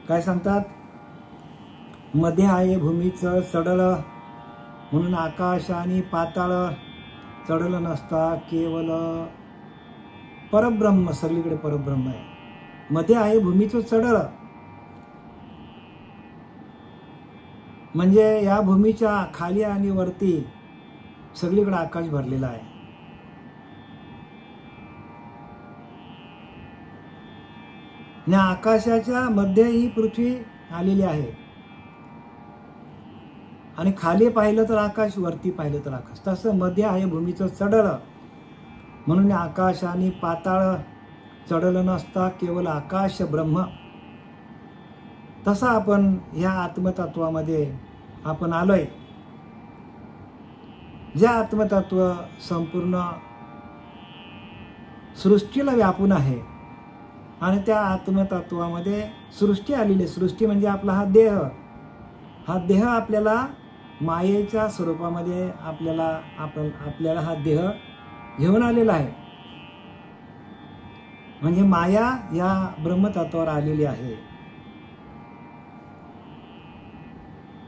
काय सांगतात, मध्ये आहे भूमीचं चढळ, म्हणून आकाश आणि पाताळ चढल नसता केवळ परब्रह्म. सगळीकडे परब्रह्म आहे. मध्ये आहे भूमीचं चढळ म्हणजे या भूमीच्या खाली आणि वरती सगळीकडे आकाश भरलेला आहे. या आकाशाच्या मध्ये ही पृथ्वी आलेली आहे. आणि खाली पाहिलं तर आकाश, वरती पाहिलं तर आकाश. तसं मध्ये आहे भूमीचं चढळ, म्हणून आकाश आणि पाताळ चढलं नसता केवळ आकाश ब्रह्म. तसा आपण ह्या आत्मतत्वामध्ये आपण आलोय. जे आत्मतत्व संपूर्ण सृष्टीला व्यापून आहे आणि त्या आत्मतत्वामध्ये सृष्टी आलेली. सृष्टी म्हणजे आपला हा देह. हा देह आपल्याला मायेच्या स्वरूपामध्ये आपल्याला हा देह घेऊन आलेला आहे. म्हणजे माया या ब्रह्मतत्वावर आलेली आहे.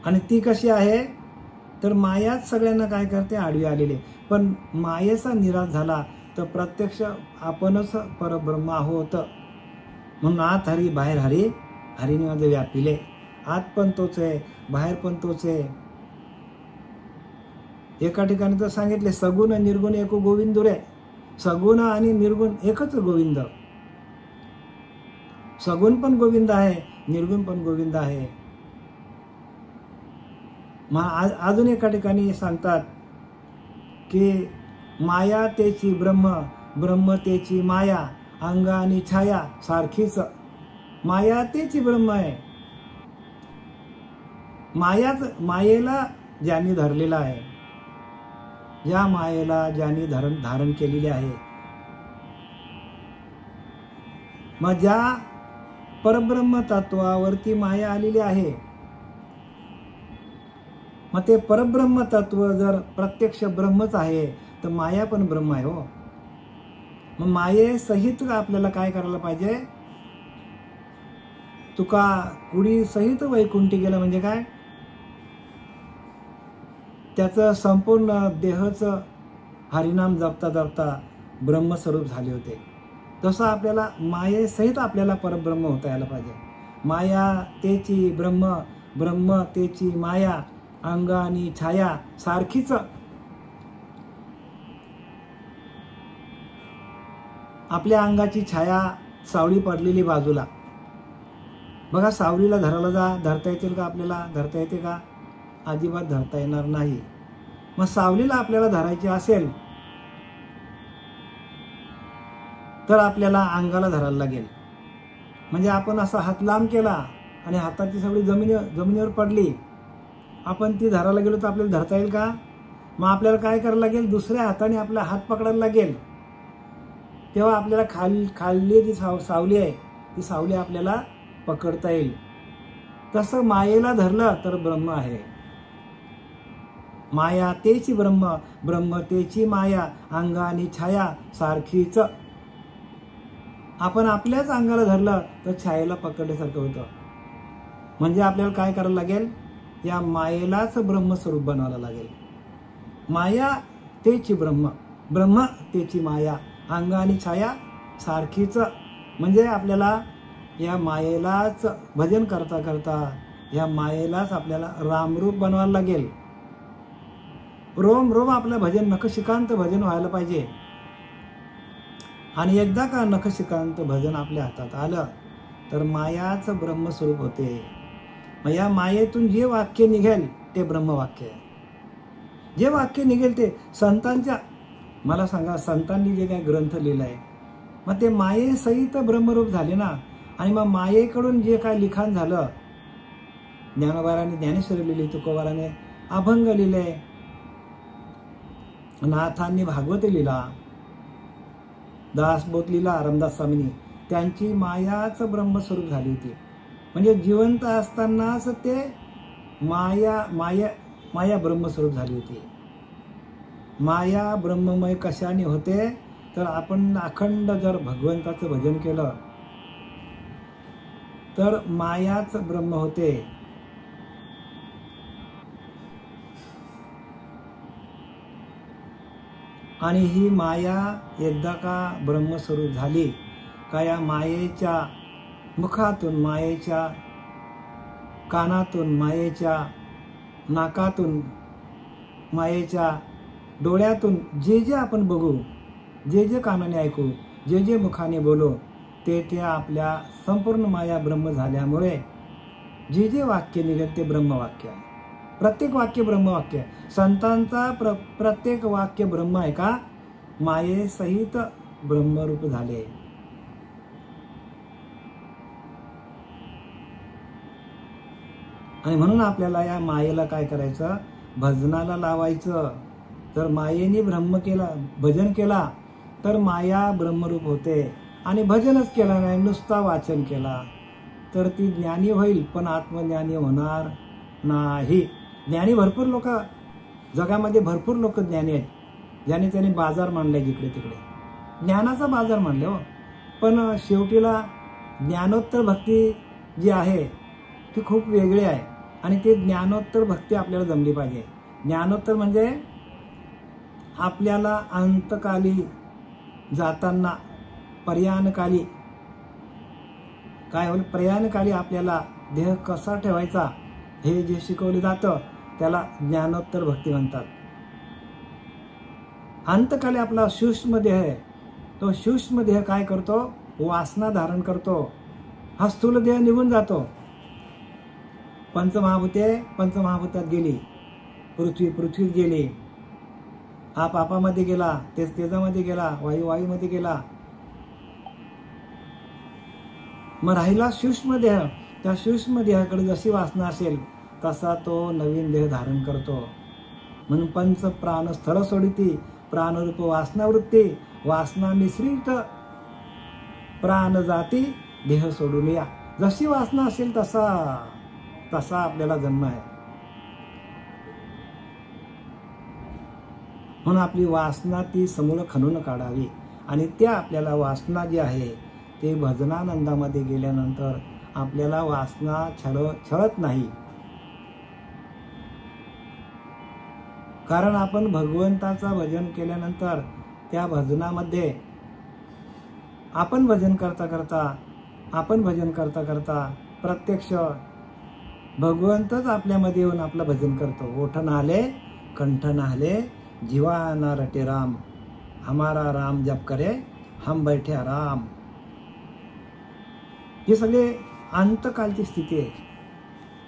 आणि ती कशी आहे तर मायाच सगळ्यांना काय करते, आडवी आलेली. पण मायेचा निराश झाला तर प्रत्यक्ष आपणच परब्रह्म आहोत. म्हणून आत हरी बाहेर हरी, हरिणीमध्ये व्यापिले. आत पण तोच आहे, बाहेर पण तोच आहे. एका ठिकाणी तर सांगितले, सगुण निर्गुण एको गोविंद रे. सगुण आणि निर्गुण एकच गोविंद. सगुण पण गोविंद आहे, निर्गुण पण गोविंद आहे. अजून एका ठिकाणी सांगतात की माया तेची ब्रह्म, ब्रह्म तेची माया, अंग आणि छाया सारखीच. माया तेची ब्रह्म आहे. मायेला ज्यांनी धरलेला आहे, ज्या मायेला ज्यांनी धारण केलेले आहे, मग ज्या परब्रह्म तत्वावरती माया आलेली आहे, मग ते परब्रह्म तत्व जर प्रत्यक्ष ब्रह्मच आहे तर माया पण ब्रह्म आहे. हो, मग मायेसहित आपल्याला काय करायला पाहिजे, तुका कुडी सहित वैकुंठी गेलं म्हणजे काय, त्याचं संपूर्ण देहचं हरिनाम जपता जपता ब्रह्मस्वरूप झाले होते. तसं आपल्याला मायेसहित आपल्याला परब्रह्म होता यायला पाहिजे. माया तेची ब्रह्म, ब्रह्म तेची माया, अंग आणि छाया सारखीच. आपल्या अंगाची छाया सावली पडलेली बाजूला. बघा, सावलीला धरायला धरता येतील का आपल्याला? धरता येते का? अजिबात धरता येणार नाही. मग सावलीला आपल्याला धरायची असेल तर आपल्याला अंगाला धरायला लागेल. म्हणजे आपण असा हात लांब केला आणि हाताची सावली जमिनीवर पडली, आपण ती धरायला गेलो तर आपल्याला धरता येईल का? मग आपल्याला काय करायला लागेल, दुसऱ्या हाताने आपला हात पकडायला लागेल. तेव्हा आपल्याला खाल्ली जी सावली आहे ती सावली आपल्याला पकडता येईल. तसं मायेला धरलं तर ब्रह्म आहे. माया तेची ब्रह्म, ब्रह्म तेची माया, अंग आणि छाया सारखीच. आपण आपल्याच अंगाला धरलं तर छायेला पकडल्यासारखं होतं. म्हणजे आपल्याला काय करायला लागेल, या मायेलाच ब्रह्मस्वरूप बनवायला लागेल. माया तेची ब्रह्म, ब्रह्म तेची माया, अंग आणि छाया सारखीच. म्हणजे आपल्याला या मायेलाच भजन करता करता या मायेलाच आपल्याला रामरूप बनवायला लागेल. रोम रोम आपलं भजन नखशिकांत भजन व्हायला पाहिजे. आणि एकदा का नखशिकांत भजन आपल्या हातात आलं तर मायाच ब्रह्मस्वरूप होते. मग या मायेतून जे वाक्य निघेल ते ब्रह्मवाक्य आहे. जे वाक्य निघेल ते संतांच्या, मला सांगा, संतांनी जे काही ग्रंथ लिहिलाय मग ते मायेसहित ब्रह्मरूप झाले ना. आणि मग मायेकडून जे काय लिखाण झालं, ज्ञानोबाराने ज्ञानेश्वरी लिहिली, तुकोबाराने अभंग लिहिले, नाथांनी भागवत लिहिला, दासबोध लिहिला, रामदास स्वामींनी, त्यांची मायाच ब्रह्मस्वरूप झाली होती. म्हणजे जिवंत असतानाच ते माया माया माया ब्रह्मस्वरूप झाली होती. माया ब्रह्ममय कशाने होते तर आपण अखंड जर भगवंताचं भजन केलं तर मायाच ब्रह्म होते. आणि ही माया एकदा का ब्रह्मस्वरूप झाली का या मायेच्या मुखातून, मायेच्या कानातून, मायेच्या नाकातून, मायेच्या डोळ्यातून जे जे आपण बघू, जे जे कानाने ऐकू, जे जे मुखाने बोलू, ते ते आपल्या संपूर्ण माया ब्रह्म झाल्यामुळे जे जे वाक्य निघेल ते ब्रह्मवाक्य आहे. प्रत्येक वाक्य ब्रह्मवाक्य आहे. संतांचा प्रत्येक वाक्य ब्रह्म आहे का? मायेसहित ब्रह्मरूप झाले. आणि म्हणून आपल्याला या मायेला काय करायचं? भजनाला लावायचं. तर मायेने ब्रह्म केला, भजन केला तर माया ब्रह्मरूप होते. आणि भजनच केला नाही, नुसता वाचन केला तर ती ज्ञानी होईल पण आत्मज्ञानी होणार नाही. ज्ञानी भरपूर लोक जगामध्ये, भरपूर लोक ज्ञानी आहेत, ज्याने त्याने बाजार मांडलाय जिकडे तिकडे, ज्ञानाचा बाजार मांडले हो. पण शेवटीला ज्ञानोत्तर भक्ती जी आहे ती खूप वेगळी आहे. आणि ते ज्ञानोत्तर भक्ती आपल्याला जमली पाहिजे. ज्ञानोत्तर म्हणजे आपल्याला अंतकाली जाताना, प्रयाणकाली काय होईल, प्रयाणकाली आपल्याला देह कसा ठेवायचा हे जे शिकवलं जातं त्याला ज्ञानोत्तर भक्ती म्हणतात. अंतकाली आपला सूक्ष्म देह आहे, तो सूक्ष्म देह काय करतो? वासना धारण करतो. हा स्थूल देह निघून जातो. पंचमहाभूते पंचमहाभूतात गेली, पृथ्वीत गेली, आप आपामध्ये गेला, तेज तेजामध्ये गेला, वायू वायूमध्ये गेला. मग राहिला सूक्ष्म देह. त्या सूक्ष्म देहाकडे जशी वासना असेल तसा तो नवीन देह धारण करतो. म्हणून पंच प्राण स्थळ सोडिती, प्राणरूप वासना वृत्ती, वासना मिश्रित प्राण जाती, देह सोडून या. जशी वासना असेल तसा आपल्याला जन्म आहे. म्हणून आपली वासना ती समूळ खणून काढावी. आणि त्या आपल्याला वासना जी आहे ते भजनानंदामध्ये गेल्यानंतर आपल्याला वासना छळत नाही. कारण आपण भगवंताचं भजन केल्यानंतर त्या भजनामध्ये आपण भजन करता करता प्रत्यक्ष भगवंतच आपल्यामध्ये येऊन आपलं भजन करतो. ओठ नाले कंठ नाले जीवाना रटे राम, हमारा राम जप करे हम बैठे आराम. ही सगळे अंतकालची स्थिती आहे.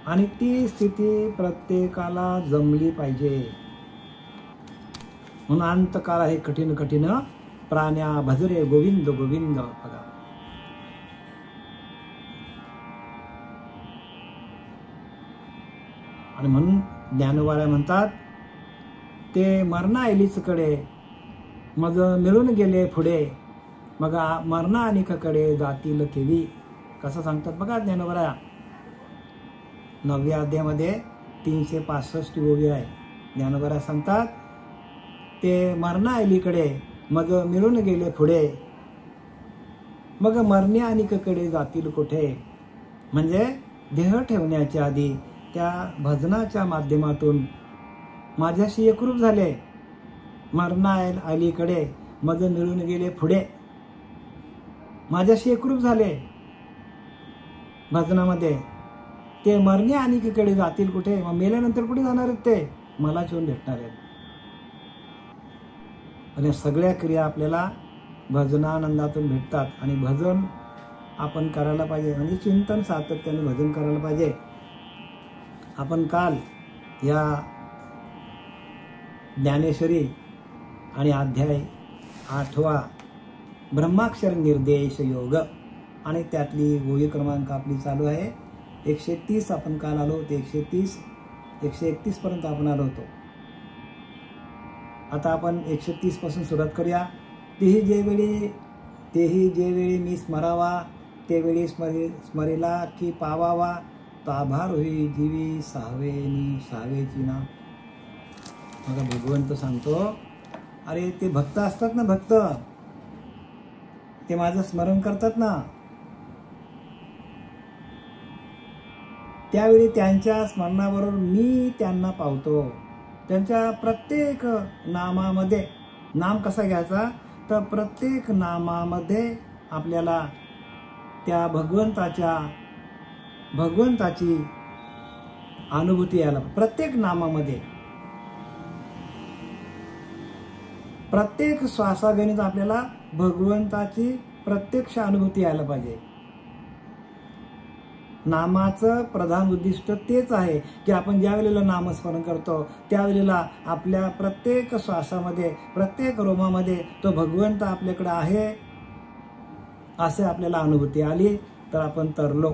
आणि ती स्थिती प्रत्येकाला जमली पाहिजे. म्हणून अंतकाल आहे कठीण कठीण, प्राण्या भजरे गोविंद गोविंद. बघा, आणि म्हणून ज्ञानोबाला म्हणतात ते मरणा एलीचकडे मग मिळून गेले पुढे, मग मरणा अनेकाकडे जातील केवी. कसं सांगतात बघा ज्ञानोबा. 9व्या अध्यायामध्ये 365 ओवी आहे. ज्ञानोबा सांगतात ते मरणा एलीकडे मग मिळून गेले पुढे, मग मरण्या अनेकाकडे जातील कुठे. म्हणजे देह ठेवण्याच्या आधी त्या भजनाच्या माध्यमातून माझ्याशी एकरूप झाले. मरणा अलीकडे मग मिळून गेले पुढे, माझ्याशी एकरूप झाले भजनामध्ये. ते मरण्या अनेकाकडे जातील कुठे. मग मेल्यानंतर कुठे जाणार आहेत? ते मलाच येऊन भेटणार आहेत. आणि सगळ्या क्रिया आपल्याला भजनानंदातून भेटतात. आणि भजन आपण करायला पाहिजे. म्हणजे चिंतन सातत्याने भजन करायला पाहिजे. आपण काल या ज्ञानेश्वरी आणि अध्याय 8वा ब्रह्माक्षर निर्देश योग आणि त्यातली ओवी क्रमांक आपली चालू आहे 130. आपण काल आलो होतो 131 पर्यंत आपण आलो होतो. आता आपण 130 पासून सुरुवात करूया. तेही जे वेळी मी स्मरावा, तेवेळी स्मरिला की पावावा, ताभार होई जीवी सावेनी सावेची ना. मग भगवंत सांगतो, अरे ते भक्त असतात ना, भक्त ते माझं स्मरण करतात ना, त्यावेळी त्यांच्या स्मरणाबरोबर मी त्यांना पावतो. त्यांच्या प्रत्येक नामामध्ये, नाम कसा घ्यायचा तर प्रत्येक नामामध्ये आपल्याला त्या भगवंताची अनुभूती यायला, प्रत्येक नामामध्ये, प्रत्येक श्वासागणित आपल्याला भगवंताची प्रत्यक्ष अनुभूती यायला पाहिजे. नामाचं प्रधान उद्दिष्ट तेच आहे की आपण ज्या वेळेला नामस्मरण करतो त्यावेळेला आपल्या प्रत्येक श्वासामध्ये, प्रत्येक रोमामध्ये तो भगवंत आपल्याकडे आहे असे आपल्याला अनुभूती आली तर आपण तरलो.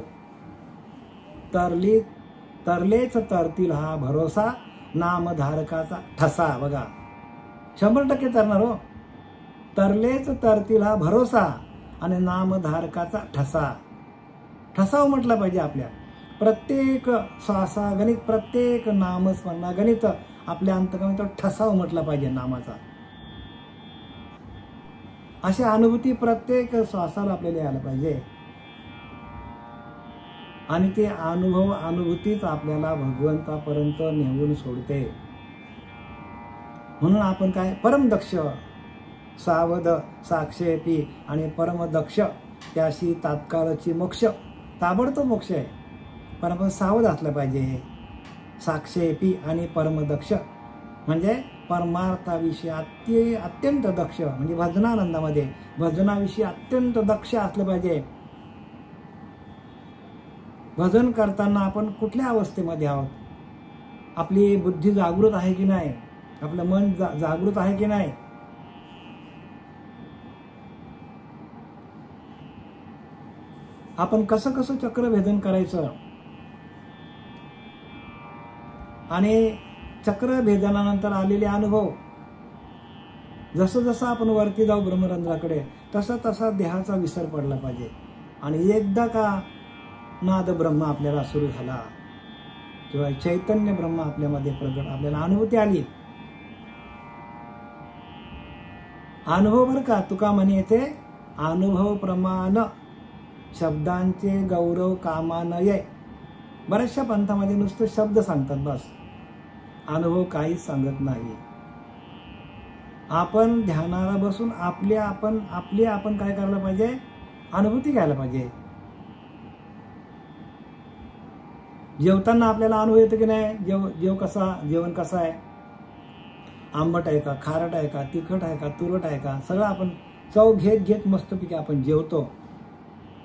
तरलेच तरतील हा भरोसा, नामधारकाचा ठसा. बघा 100% तरणार हो. तरलेच तरतील हा भरोसा आणि नामधारकाचा ठसा. ठसाव म्हटला पाहिजे आपल्या प्रत्येक श्वासागणित, प्रत्येक नामस्मरणागणित आपल्या अंतकरणात ठसाव म्हटला पाहिजे नामाचा. अशी अनुभूती प्रत्येक श्वासाला आपल्याला यायला पाहिजे. आणि ते अनुभूतीच आपल्याला भगवंतापर्यंत नेऊन सोडते. म्हणून आपण काय, परमदक्ष, सावध, साक्षेपी आणि परमदक्ष, त्याशी तात्काळची मोक्ष, ताबडतोब मोक्ष आहे. पण आपण सावध असलं पाहिजे. साक्षेपी आणि परमदक्ष म्हणजे परमार्थाविषयी अत्यंत दक्ष, म्हणजे भजनानंदामध्ये भजनाविषयी अत्यंत दक्ष असलं पाहिजे. भजन करताना आपण कुठल्या अवस्थेमध्ये आहोत, आपली बुद्धी जागृत आहे की नाही, आपलं मन जागृत आहे की नाही, आपण कसं कसं चक्रभेदन करायचं. आणि चक्रभेदनानंतर आलेले अनुभव, जसं जसं आपण वरती जाऊ ब्रह्मरंध्राकडे तसा तसा देहाचा विसर पडला पाहिजे. आणि एकदा का नाद ब्रह्म आपल्याला सुरू झाला किंवा चैतन्य ब्रह्म आपल्यामध्ये प्रगट, आपल्याला अनुभूती आली. अनुभव बरं का, तुका म्हणे येथे अनुभव प्रमाण शब्दांचे गौरव कामा नये. बऱ्याचशा पंथामध्ये नुसतं शब्द सांगतात बस, अनुभव काहीच सांगत नाही. आपण ध्यानाला बसून आपली आपण काय करायला पाहिजे, अनुभूती घ्यायला पाहिजे. जेवताना आपल्याला अनुभव येतो की नाही, जेवण कसं आहे, आंबट आहे का, खारट आहे का, तिखट आहे का, तुरट आहे का, सगळं आपण चव घेत मस्तपैकी आपण जेवतो.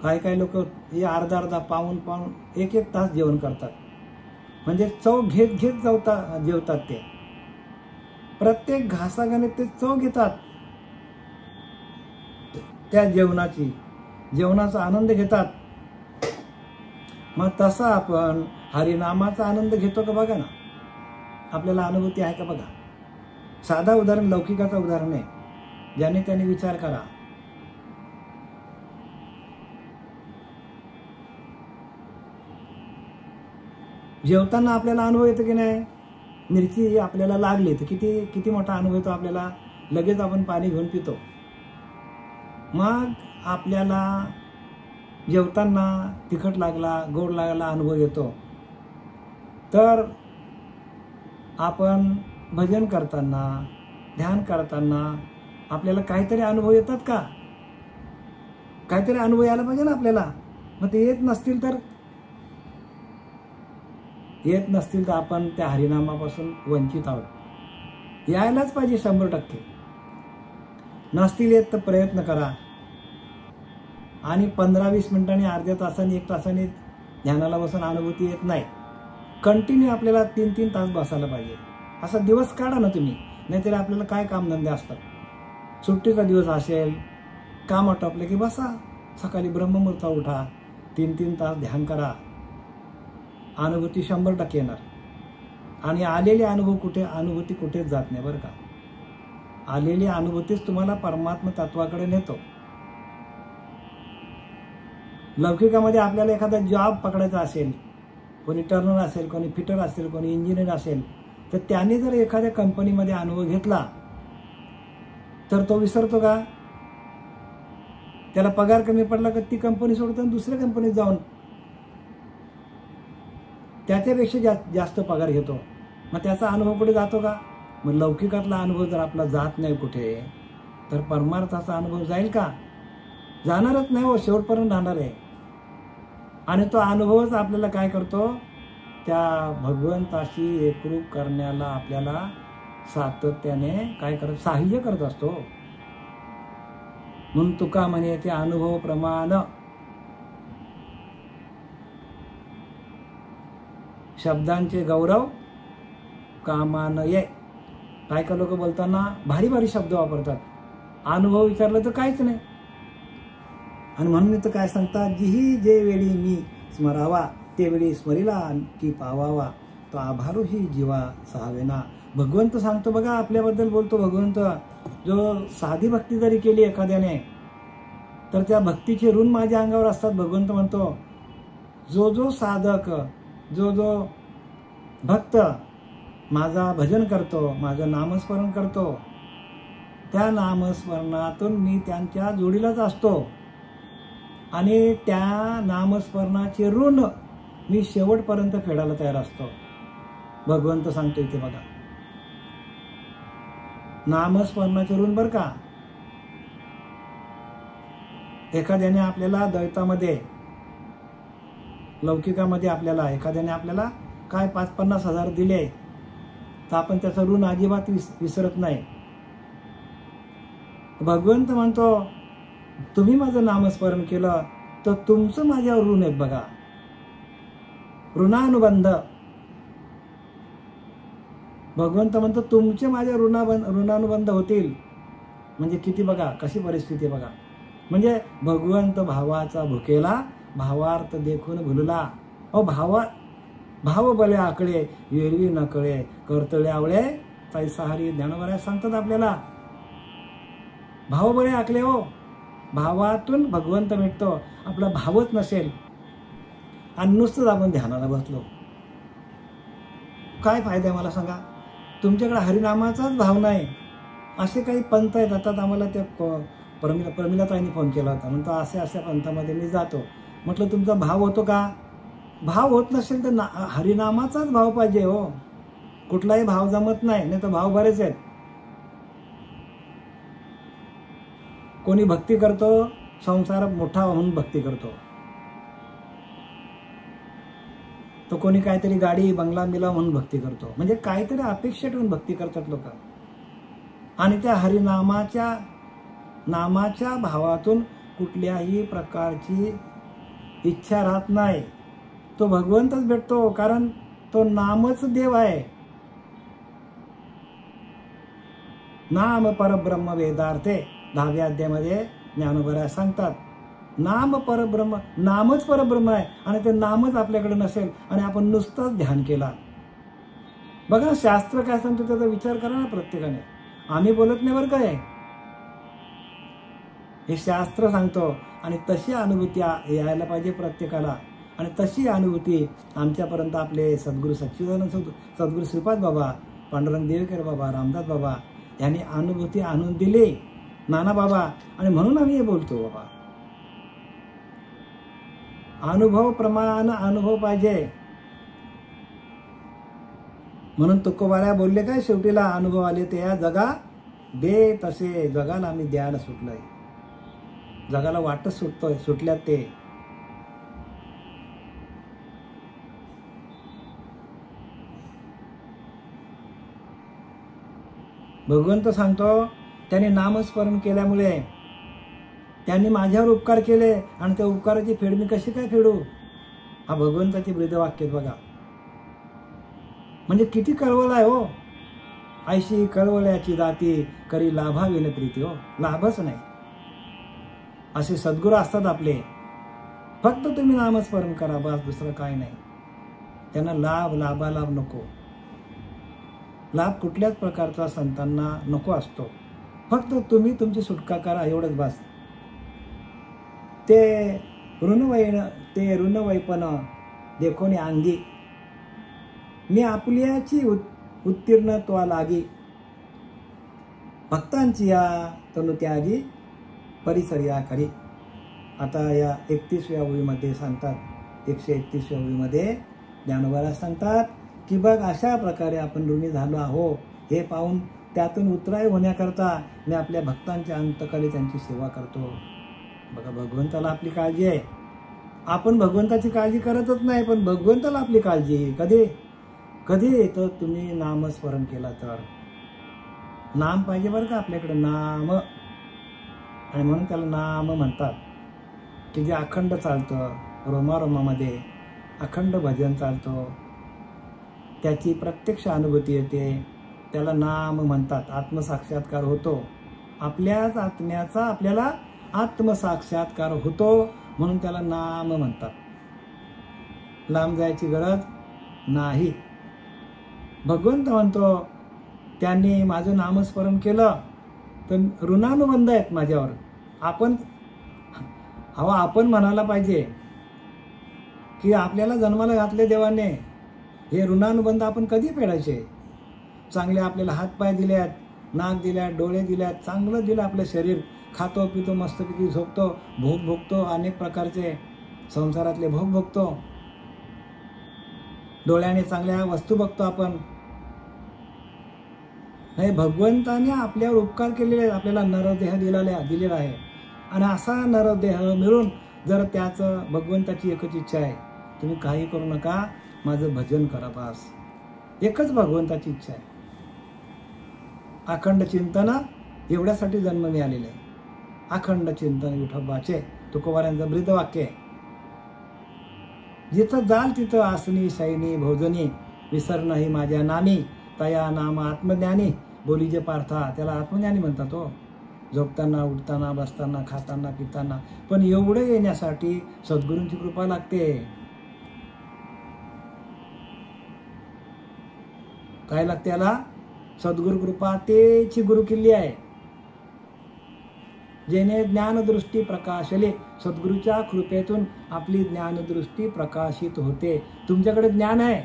काही लोक हे अर्धा पाऊण एक तास जेवण करतात, म्हणजे चव घेत जेवतात. ते प्रत्येक घासाघाने ते चव घेतात, त्या जेवणाचा आनंद घेतात. मग तसा आपण हरिनामाचा आनंद घेतो का बघा ना, आपल्याला अनुभूती आहे का बघा. साधा उदाहरण, लौकिकाचं उदाहरण आहे, ज्याने त्याने विचार करा. जेवताना आपल्याला अनुभव येतो की नाही, मिरची आपल्याला लागली तर किती मोठा अनुभव येतो आपल्याला, लगेच आपण पाणी घेऊन पितो. मग आपल्याला जेवताना तिखट लागला, गोड लागला अनुभव येतो. तर आपण भजन करताना, ध्यान करताना आपल्याला काहीतरी अनुभव येतात का, काहीतरी अनुभव यायला पाहिजे ना आपल्याला. मग ते येत नसतील तर आपण त्या हरिनामापासून वंचित आहोत. यायलाच पाहिजे 100%. नसतील येत तर प्रयत्न करा. आणि 15-20 मिनिटांनी, अर्ध्या तासाने, 1 तासाने ध्यानाला बसून अनुभूती येत नाही. कंटिन्यू आपल्याला 3-3 तास बसायला पाहिजे. असा दिवस काढा ना तुम्ही, नाहीतर आपल्याला काय कामधंदे असतात. सुट्टीचा दिवस असेल, काम आटोपले की बसा, सकाळी ब्रह्ममुहूर्त उठा, 3-3 तास ध्यान करा. अनुभूती 100% येणार. आणि आलेली अनुभूती कुठेच जात नाही बरं का. आलेली अनुभूतीच तुम्हाला परमात्मा तत्वाकडे नेतो. लौकिकामध्ये आपल्याला एखादा जॉब पकडायचा असेल, कोणी टर्नर असेल, कोणी फिटर असेल, कोणी इंजिनियर असेल, तर त्याने जर एखाद्या कंपनीमध्ये अनुभव घेतला तर तो विसरतो का? त्याला पगार कमी पडला का ती कंपनी सोडतो आणि दुसऱ्या कंपनीत जाऊन त्याच्यापेक्षा जास्त पगार घेतो, मग त्याचा अनुभव कुठे जातो का? मग लौकिकातला अनुभव जर आपला जात नाही कुठे, तर परमार्थाचा अनुभव जाईल का? जाणारच नाही हो, शेवटपर्यंत राहणार आहे. आणि तो अनुभवच आपल्याला काय करतो, त्या भगवंताशी एकरूप करण्याला आपल्याला सातत्याने काय करत, साहाय्य करत असतो. म्हणून तुका म्हणे ते अनुभव प्रमाण शब्दांचे गौरव कामानये. काय का लोक बोलताना भारी भारी शब्द वापरतात, अनुभव विचारलं तर काहीच नाही. आणि म्हणून इथं काय सांगतात, जिही जे वेळी मी स्मरावा ते वेळी स्मरीला की पावावा, तो आभारूही जीवा सहावेना. भगवंत सांगतो बघा, आपल्याबद्दल बोलतो भगवंत. जो साधी भक्ती जरी केली एखाद्याने, तर त्या भक्तीचे ऋण माझ्या अंगावर असतात. भगवंत म्हणतो, जो जो साधक, जो जो भक्त माझा भजन करतो, माझं नामस्मरण करतो, त्या नामस्मरणातून मी त्यांच्या जोडीलाच असतो. आणि त्या नामस्मरणाचे ऋण मी शेवटपर्यंत फेडायला तयार असतो. भगवंत सांगतो इथे बघा, नामस्मरणाचे ऋण बर का. एखाद्याने आपल्याला दैतामध्ये, लौकिकामध्ये आपल्याला एखाद्याने आपल्याला काय 5-50 हजार दिले, तर आपण त्याचं ऋण अजिबात विसरत नाही. भगवंत म्हणतो, तुम्ही माझं नामस्मरण केलं तर तुमचं माझ्यावर ऋण आहेत बघा, ऋणानुबंध. भगवंत म्हणतो तुमचे माझ्या ऋणानुबंध होतील. म्हणजे किती बघा, कशी परिस्थिती बघा. म्हणजे भगवंत भावाचा भुकेला, भावार्थ देखून भुलला. भाव बले आकडे वेळवी नकळे, करतळे आवळे तैसा हरी. ज्ञानोबा सांगतात आपल्याला, भाव बळे आकले हो. भावातून भगवंत मिळतो. आपला भावच नसेल आणि नुसतंच आपण ध्यानाला बसलो, काय फायदा आहे मला सांगा? तुमच्याकडे हरिनामाचाच भाव नाही. असे काही पंथ आहेत. आता आम्हाला त्या प्रमिलाताईंनी फोन केला होता, म्हणतो अशा पंथामध्ये मी जातो. म्हटलं तुमचा भाव होतो का? भाव होत नसेल तर हरिनामाचाच भाव पाहिजे हो. कुठलाही भाव जमत नाही, नाही तर भाव बरेच आहेत. कोणी भक्ती करतो, संसार मोठा म्हणून भक्ती करतो, तो कोणी काहीतरी गाडी बंगला मिला म्हणून भक्ती करतो. म्हणजे काहीतरी अपेक्षा ठेवून भक्ती करतात लोक. आणि त्या नामाच्या भावातून कुठल्याही प्रकारची इच्छा राहत नाही. तो भगवंतच भेटतो, कारण तो नामच देव आहे. नाम परब्रह्म वेदार्थे 10व्या अध्यायामध्ये ज्ञानोबा सांगतात, नाम परब्रह्म, नामच परब्रह्म आहे. आणि ते नामच आपल्याकडे नसेल आणि आपण नुसतंच ध्यान केला. बघा शास्त्र काय सांगतो त्याचा विचार करा ना प्रत्येकाने. आम्ही बोलत नाही बरं काय, हे शास्त्र सांगतो. आणि तशी अनुभूती यायला पाहिजे प्रत्येकाला. आणि तशी अनुभूती आमच्यापर्यंत आपले सद्गुरू सच्चिदानंद सद्गुरू श्रीपाद बाबा, पांडुरंग देवकर बाबा, रामदास बाबा यांनी अनुभूती आणून दिली, नाना बाबा. आणि म्हणून आम्ही हे बोलतो बाबा, अनुभव प्रमाण अनुभव पाहिजे. म्हणून तुकोबाऱ्या बोलले काय शेवटीला, अनुभव आले ते या जगा दे तसे. जगाला आम्ही द्यायला सुटलोय, जगाला वाटच सुटल्यात ते. भगवंत सांगतो, त्याने नामस्मरण केल्यामुळे त्यांनी माझ्यावर उपकार केले आणि त्या उपकाराची फेड मी कशी काय फेडू? हा भगवंताची ब्रीदवाक्य बघा. म्हणजे किती कळवळ आहे हो. ऐशी कळवळ्याची जाती करी लाभाविन प्रीती हो. लाभच नाही. असे सद्गुरू असतात आपले. फक्त तुम्ही नामस्मरण करा बस, दुसरं काय नाही. त्यांना लाभालाभ नको. लाभ कुठल्याच प्रकारचा संतांना नको असतो. फक्त तुम्ही तुमची सुटका करा एवढंच बस. ते ऋणवैपण देखोनी अंगी, मी आपल्याची उत्तीर्ण त्वा लागी. भक्तांची या तनु त्यागी परिचर्या करी. आता या 31व्या ओळीमध्ये सांगतात, 131व्या ओळीमध्ये ज्ञानोबा सांगतात की बघ अशा प्रकारे आपण ऋणी झालो आहो हे पाहून त्यातून उतराई होण्याकरता मी आपल्या भक्तांच्या अंतकाली त्यांची सेवा करतो. बघा, भगवंताला आपली काळजी आहे. आपण भगवंताची काळजी करतच नाही, पण भगवंताला आपली काळजी आहे. कधी कधी तर तुम्ही नामस्मरण केला तर. नाम पाहिजे बरं का आपल्याकडे, नाम. आणि म्हणून त्याला नाम म्हणतात की जे अखंड चालतं, रोमारोमामध्ये अखंड भजन चालतो, त्याची प्रत्यक्ष अनुभूती येते, त्याला नाम म्हणतात. आत्मसाक्षात्कार होतो, आपल्याच आत्म्याचा आपल्याला आत्मसाक्षात्कार होतो, म्हणून त्याला नाम म्हणतात. लांब जायची गरज नाही. भगवंत म्हणतो त्यांनी माझं नामस्मरण केलं तर ऋणानुबंध आहेत माझ्यावर. आपण म्हणायला पाहिजे की आपल्याला जन्माला घातले देवाने, हे ऋणानुबंध आपण कधी फेडायचे. चांगले आपल्याला हातपाय दिल्यात, नाक दिल्यात, डोळे दिल्यात, चांगलं दिलं आपलं शरीर. खातो पितो मस्तपैकी झोपतो, भोग भोगतो, अनेक प्रकारचे संसारातले भोग भोगतो. डोळ्याने चांगल्या वस्तू बघतो आपण. नाही, भगवंताने आपल्यावर उपकार केलेले आहेत, आपल्याला नरदेह दिलेला आहे. आणि असा नरदेह मिळून जर त्याचं भगवंताची एकच इच्छा आहे, तुम्ही काही करू नका, माझं भजन करा बस. एकच भगवंताची इच्छा आहे. अखंड चिंतन एवढ्यासाठी जन्म मिळालेला आहे. अखंड चिंतन विठोबाचे तुकोबारांचं ब्रीदवाक्य आहे. जिथं जाल तिथं आसनी शयनी भोजनी विसर नाही माझ्या नामी तया नाम आत्मज्ञानी. बोली जे पार्था त्याला आत्मज्ञानी म्हणतात. हो, झोपताना, उठताना, बसताना, खाताना, पिताना. पण एवढं येण्यासाठी सद्गुरूंची कृपा लागते. काय लागते याला? सद्गुरु कृपा. तेची गुरुकिल्ली आहे. जेणे ज्ञानदृष्टी प्रकाशले. सद्गुरूच्या कृपेतून आपली ज्ञानदृष्टी प्रकाशित होते. तुमच्याकडे ज्ञान आहे,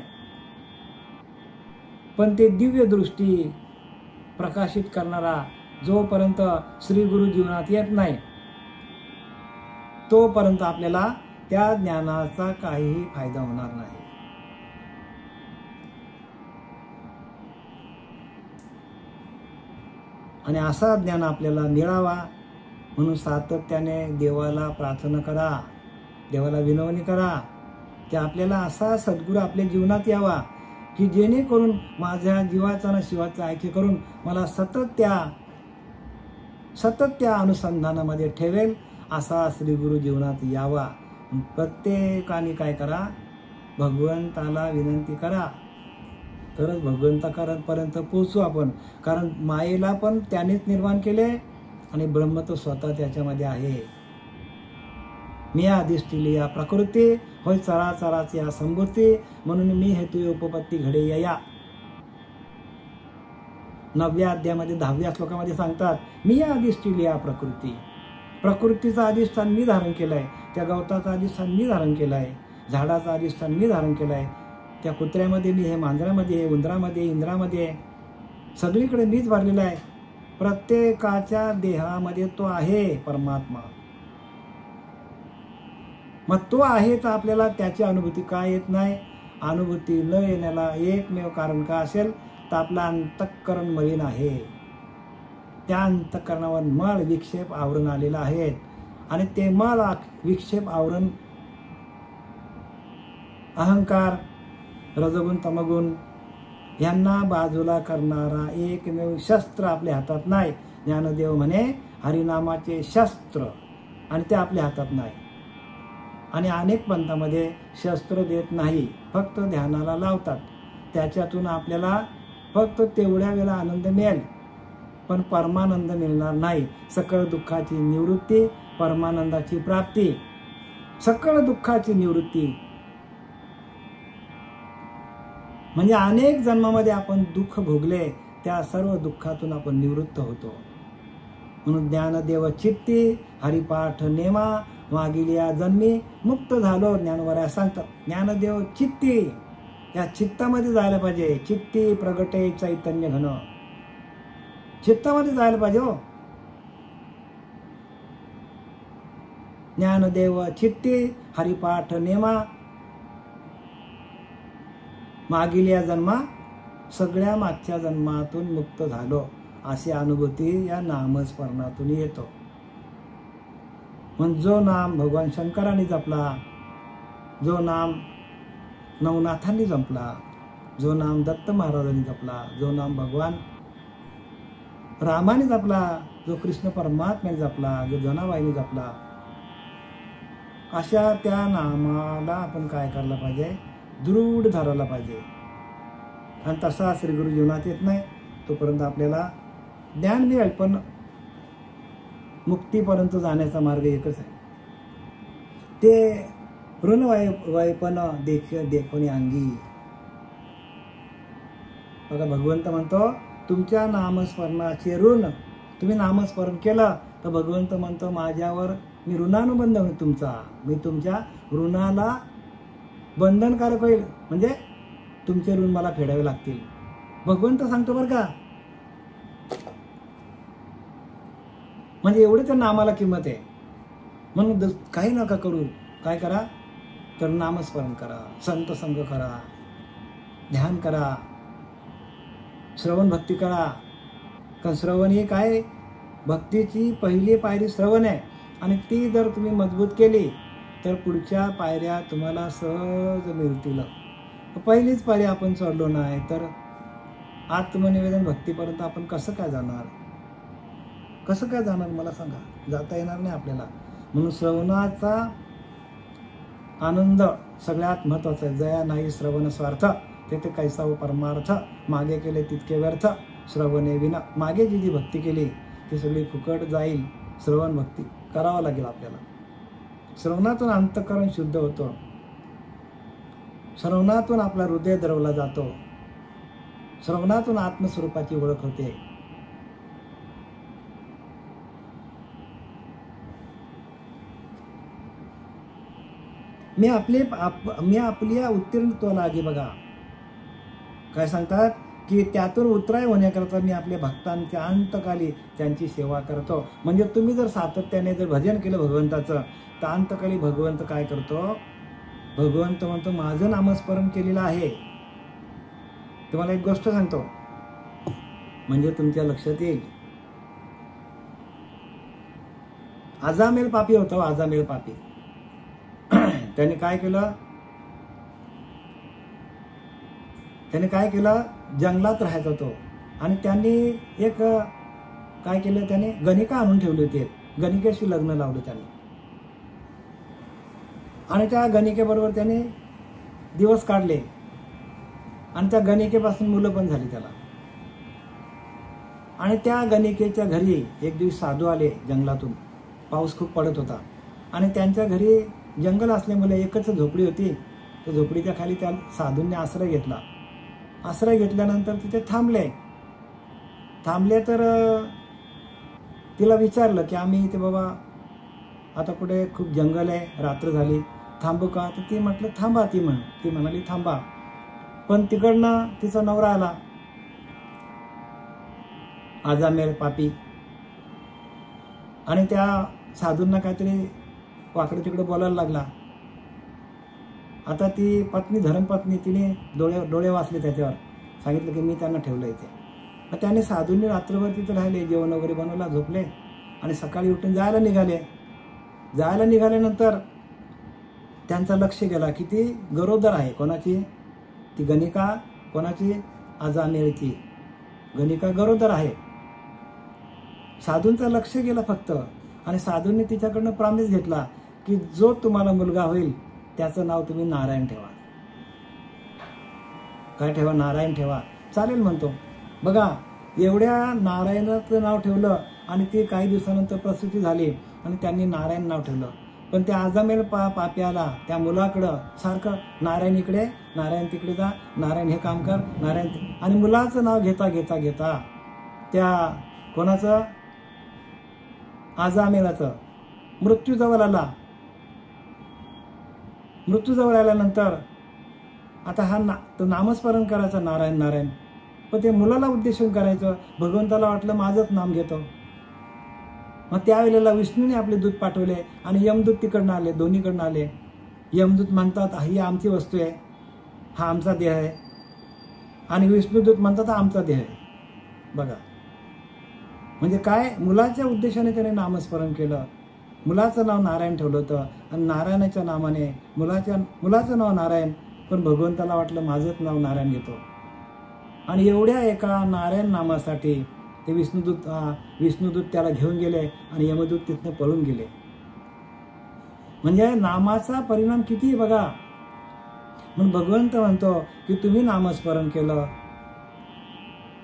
पण ते दिव्य दृष्टी प्रकाशित करणारा जोपर्यंत श्री गुरु जीवनात येत नाही, तोपर्यंत आपल्याला त्या ज्ञानाचा काहीही फायदा होणार नाही. आणि असा ज्ञान आपल्याला मिळावा म्हणून सातत्याने देवाला प्रार्थना करा, देवाला विनवणी करा की आपल्याला असा सद्गुरू आपल्या जीवनात यावा की जेणेकरून माझ्या जीवाचा ना शिवाचा ऐक्य करून मला सतत त्या अनुसंधानामध्ये ठेवेल, असा श्री गुरु जीवनात यावा. प्रत्येकाने काय करा? भगवंताला विनंती करा, तरच भगवंतापर्यंत पोहोचू आपण. कारण मायेला पण त्यानेच निर्माण केले आणि ब्रह्म तो स्वतः त्याच्यामध्ये आहे. मी अधिष्ठिली या प्रकृती होय चराचराची या संभूती, म्हणून मी हेतू उपपत्ती घडे या. 9व्या अध्यायामध्ये 10व्या श्लोकामध्ये सांगतात, मी या अधिष्ठिली या प्रकृती. प्रकृतीचा अधिष्ठान मी धारण केलाय, त्या गवताचा अधिष्ठान मी धारण केलाय, झाडाचा अधिष्ठान मी धारण केलाय, त्या कुत्र्यामध्ये मी, हे मांजरामध्ये, उंदरामध्ये, इंद्रामध्ये, सगळीकडे मीच भरलेला आहे. प्रत्येकाच्या देहामध्ये तो आहे परमात्मा. मग तो आहे तर आपल्याला त्याची अनुभूती का येत नाही? अनुभूती न येण्याला एकमेव कारण का असेल तर आपला अंतःकरण मलिन आहे. त्या अंतःकरणावर मळ विक्षेप आवरण आलेला आहे. आणि ते मळ विक्षेप आवरण अहंकार, रजगुण, तमगुण यांना बाजूला करणारा एकमेव शस्त्र आपल्या हातात नाही. ज्ञानदेव म्हणे हरिनामाचे शस्त्र, आणि ते आपल्या हातात नाही. आणि अनेक पंथामध्ये शस्त्र देत नाही, फक्त ध्यानाला लावतात. त्याच्यातून आपल्याला फक्त तेवढ्या वेळा आनंद मिळेल, पण परमानंद मिळणार नाही. सकळ दुःखाची निवृत्ती, परमानंदाची प्राप्ती. सकळ दुःखाची निवृत्ती म्हणजे अनेक जन्मामध्ये आपण दुःख भोगले, त्या सर्व दुःखातून आपण निवृत्त होतो. म्हणून ज्ञानदेव चित्ती हरिपाठ नेमा मागील या जन्मी मुक्त झालो. ज्ञानोबा सांगतात ज्ञानदेव चित्ती, या चित्तामध्ये जायला पाहिजे. चित्ती प्रगटे चैतन्य घन, चित्तामध्ये जायला पाहिजे. हो, ज्ञानदेव चित्ती हरिपाठ नेमा मागील या जन्मा सगळ्या मागच्या जन्मातून मुक्त झालो अशी अनुभूती या नामस्मरणातून येतो. मग जो नाम भगवान शंकरांनी जपला, जो नाम नवनाथांनी जपला, जो नाम दत्त महाराजांनी जपला, जो नाम भगवान रामाने जपला, जो कृष्ण परमात्म्याने जपला, जो जनाबाईने जपला, अशा त्या नामाला आपण काय करायला पाहिजे, दृढ धरायला पाहिजे. आणि तसा श्री गुरु जीवनात येत नाही तोपर्यंत आपल्याला ज्ञान मिळेल, पण मुक्तीपर्यंत जाण्याचा मार्ग एकच आहे. ते ऋण वायपन देखोनी अंगी. बघा भगवंत म्हणतो तुमच्या नामस्मरणाचे ऋण, तुम्ही नामस्मरण केलं तर भगवंत म्हणतो माझ्यावर मी ऋणानुबंध होईल तुमचा, मी तुमच्या ऋणाला बंधनकारक होईल, म्हणजे तुमचे ऋण मला फेडावे लागतील. भगवंत सांगतो बरं का. म्हणजे एवढे तर नामाला किंमत आहे. म्हणून काही नका करू, काय करा तर नामस्मरण करा, संत संग करा, ध्यान करा, श्रवण भक्ती करा. कारण श्रवण ही काय भक्तीची पहिली पायरी श्रवण आहे. आणि ती जर तुम्ही मजबूत केली तर पुढच्या पायऱ्या तुम्हाला सहज मिळतील. पहिलीच पायरी आपण चढलो नाही तर आत्मनिवेदन भक्तीपर्यंत आपण कसं काय जाणार, कसं काय जाणार मला सांगा. जाता येणार नाही आपल्याला. म्हणून श्रवणाचा आनंद सगळ्यात महत्वाचा आहे. जया नाही श्रवण स्वार्थ, तेथे कैसा व परमार्थ, मागे केले तितके व्यर्थ, श्रवणे विना. मागे जी जी भक्ती केली ती सगळी फुकट जाईल. श्रवण भक्ती करावं लागेल आपल्याला. श्रवणातून अंतःकरण शुद्ध होतं, श्रवणातून आपला हृदय दरवला जातो, श्रवणातून आत्मस्वरूपाची ओळख होते. मी आपल्या उत्तीर्णत्वाला आगी. बघा काय सांगतात की त्यातून उतराय होण्याकरता मी आपल्या भक्तांच्या अंतकाली त्यांची सेवा करतो. म्हणजे तुम्ही जर सातत्याने जर भजन केलं भगवंताचं तर अंतकाली भगवंत काय करतो, भगवंत म्हणतो माझं नामस्मरण केलेलं आहे. तुम्हाला एक गोष्ट सांगतो म्हणजे तुमच्या लक्षात येईल. आजामेल पापी होता, आजामेल पापी. त्याने काय केलं, जंगलात राहायचा तो. आणि त्यांनी एक काय केलं, त्याने गणिका आणून ठेवली होती. गणिकेशी लग्न लावलं त्याने. आणि त्या गणिकेबरोबर त्याने दिवस काढले. आणि त्या गणिकेपासून मुलं पण झाली त्याला. आणि त्या गणिकेच्या घरी एक दिवस साधू आले जंगलातून. पाऊस खूप पडत होता. आणि त्यांच्या घरी जंगल असल्यामुळे एकच झोपडी होती. त्या झोपडीच्या खाली त्या साधूंनी आश्रय घेतला. आश्रय घेतल्यानंतर तिथे थांबले तर तिला विचारलं की आम्ही इथे बाबा आता पुढे खूप जंगल आहे, रात्र झाली, थांबू का. तर ती म्हटलं थांबा. ती म्हणाली थांबा. पण तिकडनं तिचा नवरा आला, आजामेल पापी. आणि त्या साधूंना काहीतरी वाकडे तिकडे बोलायला लागला. आता ती पत्नी, धर्मपत्नी, तिने डोळे वाचले त्याच्यावर. सांगितलं की मी त्यांना ठेवलं इथे. मग त्याने साधूंनी रात्रभर तिथे राहिले, जेवण वगैरे बनवला, झोपले. आणि सकाळी उठून जायला निघाल्यानंतर त्यांचा लक्ष गेला की ती गरोदर आहे. कोणाची? ती गणिका. कोणाची? आजामेलची. गणिका गरोदर आहे. साधूंचं लक्ष गेलं फक्त. आणि साधूंनी तिच्याकडनं प्रॉमिस घेतला की जो तुम्हाला मुलगा होईल त्याचं नाव तुम्ही नारायण ठेवा. काय ठेवा? नारायण ठेवा. चालेल म्हणतो. बघा एवढ्या नारायणाचं नाव ठेवलं. आणि ती काही दिवसानंतर प्रसूती झाली आणि त्यांनी नारायण नाव ठेवलं. पण त्या आजामेल पाप्याला त्या मुलाकडं सारखं नारायण इकडे, नारायण तिकडे जा, नारायण हे काम कर, नारायण. आणि मुलाचं नाव घेता त्या कोणाचं? आजामेलाचं मृत्यू जवळ आल्यानंतर आता हा नामस्मरण करायचं नारायण. पण ते मुलाला उद्देशून करायचं. भगवंताला वाटलं माझंच नाम घेतो. मग त्यावेळेला विष्णूने आपले दूत पाठवले आणि यमदूत तिकडनं आले, दोन्हीकडनं आले. यमदूत म्हणतात ही आमची वस्तू आहे, हा आमचा देह आहे, आणि विष्णुदूत म्हणतात आमचा देह आहे. बघा म्हणजे काय, मुलाच्या उद्देशाने त्याने नामस्मरण केलं. मुलाचं नाव नारायण ठेवलं होतं आणि नारायणाच्या नामाने मुलाचं नाव नारायण, पण भगवंताला वाटलं माझंच नाव नारायण घेतो. आणि एवढ्या एका नारायण नामासाठी ते विष्णुदूत त्याला घेऊन गेले आणि यमदूत तिथनं पळून गेले. म्हणजे नामाचा परिणाम किती बघा. म्हणून भगवंत म्हणतो की तुम्ही नामस्मरण केलं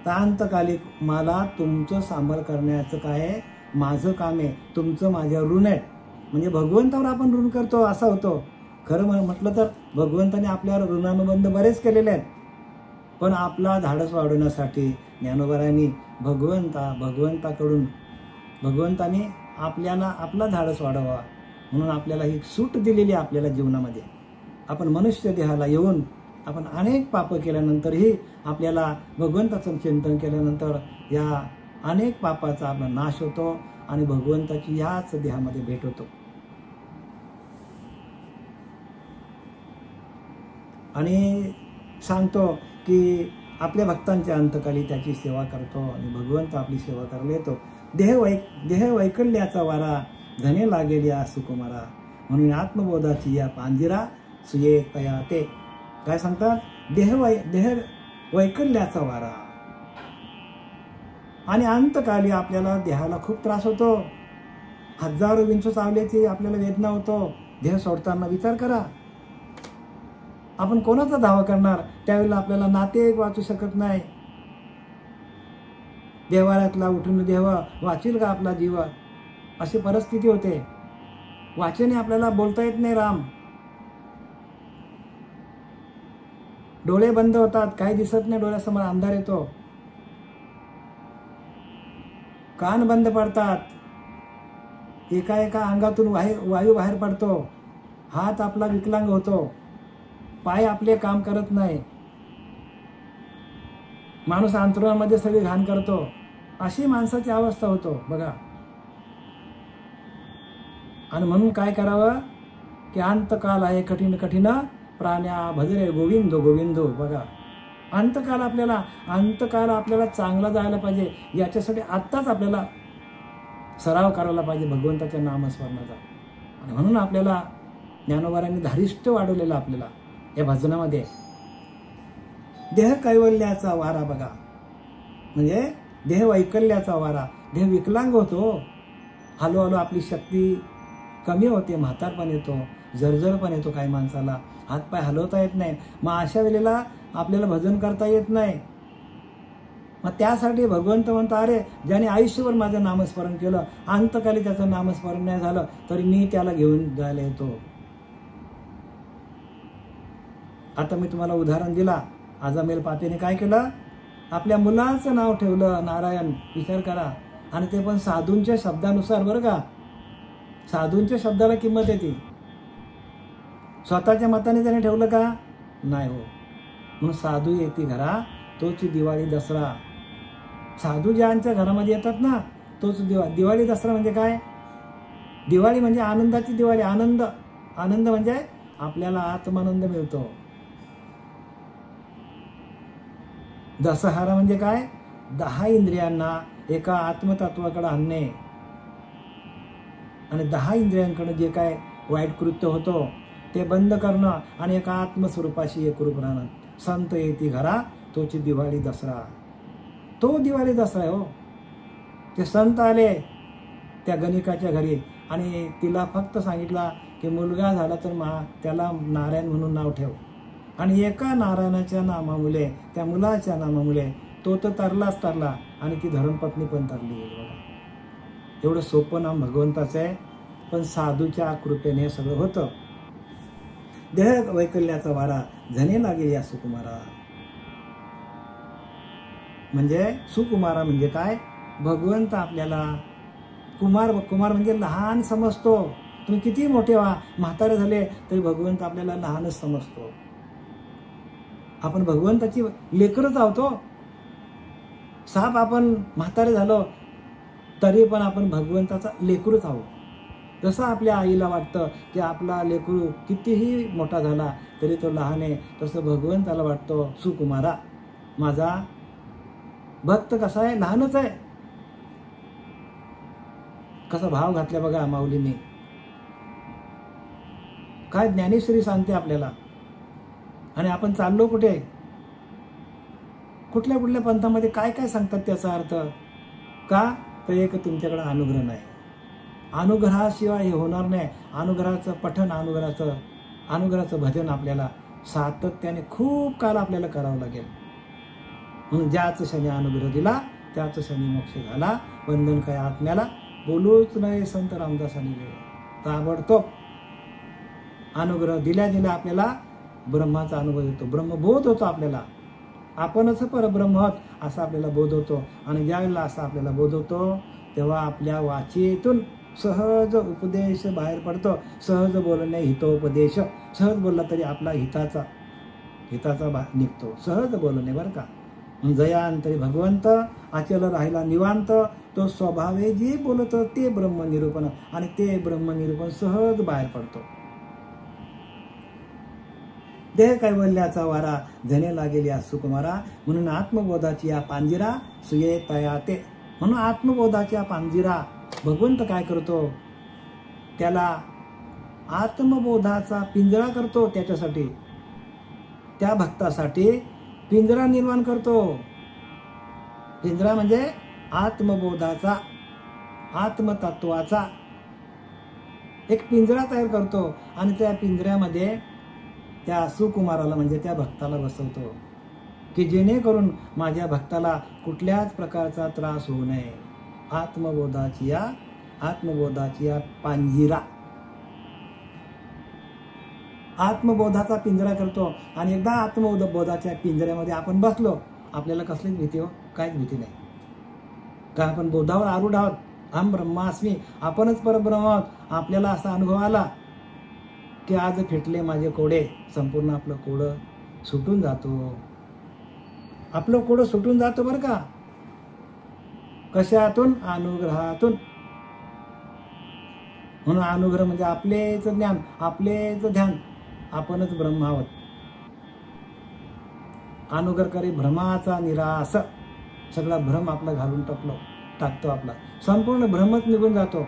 तांतकालिक मला तुमचं सांभाळ करण्याचं काय आहे, माझं काम आहे. तुमचं माझ्यावर ऋण आहे. म्हणजे भगवंतावर आपण ऋण करतो असं होतो. खरं म्हटलं तर भगवंताने आपल्यावर ऋणानुबंध बरेच केलेले आहेत, पण आपला धाडस वाढवण्यासाठी ज्ञानोबारायांनी भगवंताने आपल्याला आपला धाडस वाढावा म्हणून आपल्याला ही सूट दिलेली आहे. आपल्याला जीवनामध्ये आपण मनुष्य देहाला येऊन आपण अनेक पापं केल्यानंतरही आपल्याला भगवंताचं चिंतन केल्यानंतर या अनेक पापाचा आपला नाश होतो आणि भगवंताची याच देहामध्ये भेट होतो. आणि सांगतो की आपल्या भक्तांच्या अंतकाली त्याची सेवा करतो आणि भगवंत आपली सेवा करायला येतो. देह वैकल्याचा वारा धने लागेल या सुकुमारा, म्हणून आत्मबोधाची या पांजिरा सुये तया ते. काय सांगतात, देह वैकल्याचा वारा. आणि अंतकाली आपल्याला देहाला खूप त्रास होतो. हजारो विंचू चावल्याची आपल्याला वेदना होतो. देह सोडताना विचार करा, आपण कोणाचा धावा करणार. त्यावेळेला आपल्याला नातेवाईक वाचू शकत नाही. देवालयातला उठून देव वाचील का आपला जीव, अशी परिस्थिती होते. वाचने आपल्याला बोलता येत नाही. राम डोळे बंद होतात, काही दिसत नाही, डोळ्यासमोर अंधार येतो. कान बंद पडतात, एका अंगातून वायू बाहेर पडतो. हात आपला विकलांग होतो, पाय आपले काम करत नाही. माणूस अंतरुणामध्ये सगळी घाण करतो. अशी माणसाची अवस्था होतो बघा. आणि म्हणून काय करावं की अंतकाल आहे कठीण कठीण प्राण्या भजरे गोविंदो गोविंदो. बघा अंतकाल आपल्याला चांगला जायला पाहिजे. याच्यासाठी आत्ताच आपल्याला सराव करायला पाहिजे भगवंताच्या नामस्मरणाचा. आणि म्हणून आपल्याला ज्ञानोबारांनी धारिष्ट वाढवलेलं आपल्याला या भजनामध्ये. देह कैवल्याचा वारा बघा, म्हणजे देह वैकल्याचा वारा. देह विकलांग होतो, हळूहळू आपली शक्ती कमी होते, म्हातारपण येतो, जर्जरपण येतो. काही माणसाला हातपाय हलवता येत नाही. मग अशा वेळेला आपल्याला भजन करता येत नाही. मग त्यासाठी भगवंत म्हणतो, अरे ज्याने आयुष्यभर माझं नामस्मरण केलं, अंतकाली त्याचं नामस्मरण नाही झालं तरी मी त्याला घेऊन जायला येतो. आता मी तुम्हाला उदाहरण दिला. अजामेल पातेने काय केलं, आपल्या मुलाचं नाव ठेवलं नारायण. विचार करा. आणि ते पण साधूंच्या शब्दानुसार बरं का. साधूंच्या शब्दाला किंमत येते. स्वतःच्या मताने त्याने ठेवलं का नाही हो. म्हणून साधू येते घरा तोच दिवाळी दसरा. साधू ज्यांच्या घरामध्ये येतात ना तोच दिवाळी दसरा. म्हणजे काय, दिवाळी म्हणजे आनंदाची दिवाळी. आनंद म्हणजे आपल्याला आत्मानंद मिळतो. दशहरा म्हणजे काय, 10 इंद्रियांना एका आत्मतत्वाकडे आणणे आणि 10 इंद्रियांकडे जे काय वाईट कृत्य होतो ते बंद करणं आणि एका आत्मस्वरूपाशी एकरूप राहणं. संत येती घरा तोची दिवाळी दसरा. तो दिवाळी दसरा आहे हो. ते संत आले त्या गणिकाच्या घरी आणि तिला फक्त सांगितला की मुलगा झाला तर त्याला नारायण म्हणून नाव ठेव. आणि एका नारायणाच्या नामामुळे, त्या मुलाच्या नामामुळे तो तर तरलाच तरला आणि ती धर्मपत्नी पण तरली. एवढं सोपं नाम भगवंताचं आहे. पण साधूच्या कृपेने हे सगळं होतं. देह वैकल्याचा वारा झने लागे या सुकुमारा. म्हणजे सुकुमारा म्हणजे काय, भगवंत आपल्याला कुमार म्हणजे लहान समजतो. तुम्ही किती मोठे व्हा, म्हातारे झाले तरी भगवंत आपल्याला लहानच समजतो. आपण भगवंताची लेकरच आहोत. साप आपण म्हातारे झालो तरी पण आपण भगवंताचा लेकरूच आहोत. जसं आपल्या आईला वाटतं की आपला लेकरू कितीही मोठा झाला तरी तो लहान आहे, तसं भगवंताला वाटतो सुकुमारा. माझा भक्त कसा आहे, लहानच आहे. कसा भाव घातला बघा माऊलीने. काय ज्ञानेश्वरी सांगते आपल्याला. आणि आपण चाललो कुठे, कुठल्या कुठल्या पंथामध्ये काय काय सांगतात त्याचा अर्थ. का तर एक तुमच्याकडे अनुग्रह नाही. अनुग्रहाशिवाय हे होणार नाही. अनुग्रहाचं पठण, अनुग्रहाचं भजन आपल्याला सातत्याने खूप काळ आपल्याला करावं लागेल. म्हणून ज्याच शनी अनुग्रह दिला त्याच शनी मोक्ष झाला. वंदन काय आत्म्याला बोलूच नाही संत रामदासांनी ताबडतोब अनुग्रह दिल्या दिल्या आपल्याला ब्रह्माचा अनुभव येतो. ब्रह्मबोध होतो आपल्याला. आपणच परब्रह्म आहोत असा आपल्याला बोध होतो. आणि ज्यावेळेला असा आपल्याला बोध होतो तेव्हा आपल्या वाचेतून सहज उपदेश बाहेर पडतो. सहज बोलणे हितोपदेश. सहज बोलला तरी आपला हिताचा निघतो. सहज बोलणे बरं का. जयांतरी भगवंत अचल राहिला निवांत. तो स्वभावे जे बोलत ते ब्रह्मनिरूपण. आणि ते ब्रह्मनिरूपण सहज बाहेर पडतो. देह कैवल्याचा वारा झने लागेल या सुकुमारा. म्हणून आत्मबोधाची या पांजिरा सुये तयाते. म्हणून आत्मबोधाच्या पांजिरा भगवंत काय करतो, त्याला आत्मबोधाचा पिंजरा करतो. त्याच्यासाठी, त्या भक्तासाठी पिंजरा निर्माण करतो. पिंजरा म्हणजे आत्मबोधाचा, आत्मतत्वाचा एक पिंजरा तयार करतो. आणि त्या पिंजऱ्यामध्ये त्या सुकुमाराला म्हणजे त्या भक्ताला बसवतो, की जेणेकरून माझ्या भक्ताला कुठल्याच प्रकारचा त्रास होऊ नये. आत्मबोधाची या पांजिरा, आत्मबोधाचा पिंजरा करतो. आणि एकदा आत्मबोधाच्या पिंजऱ्यामध्ये आपण बसलो, आपल्याला कसलीच भीती हो, काहीच भीती नाही. का आपण बोधावर आरूढ आहोत. हम ब्रह्मास्मी, आपणच परब्रह्म आहोत. आपल्याला असा अनुभव आला की आज फिटले माझे कोडे. संपूर्ण आपलं कोडं सुटून जातो. आपलं कोडं सुटून जातो बरं का. कशातून? अनुग्रहातून. म्हणून अनुग्रह म्हणजे आपलेच ज्ञान, आपलेच ध्यान. आपणच ब्रह्म आहोत. अनुग्रह करी भ्रमाचा निरास. सगळा भ्रम आपला घालून टाकतो. आपला संपूर्ण भ्रमच निघून जातो.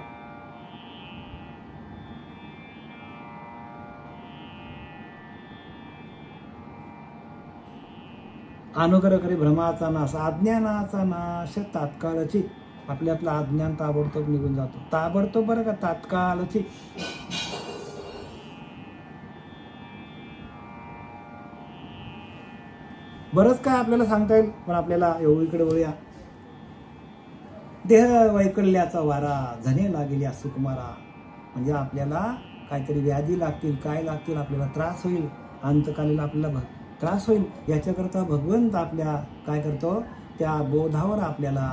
अनुग्रह करी भ्रमाचा नाश, अज्ञानाचा नाश तात्काळची. आपल्यातलं अज्ञान ताबडतोब निघून जातो. ताबडतोब बरं का, तात्काळची. बरंच काय आपल्याला सांगता येईल, पण आपल्याला इकडे वळूया. देह वैकल्याचा वारा झने लागेल या सुकुमारा. म्हणजे आपल्याला काहीतरी व्याधी लागतील, काय लागतील, आपल्याला त्रास होईल, अंतकालीन आपल्याला त्रास होईल. याच्याकरता भगवंत आपल्या काय करतो, त्या बोधावर आपल्याला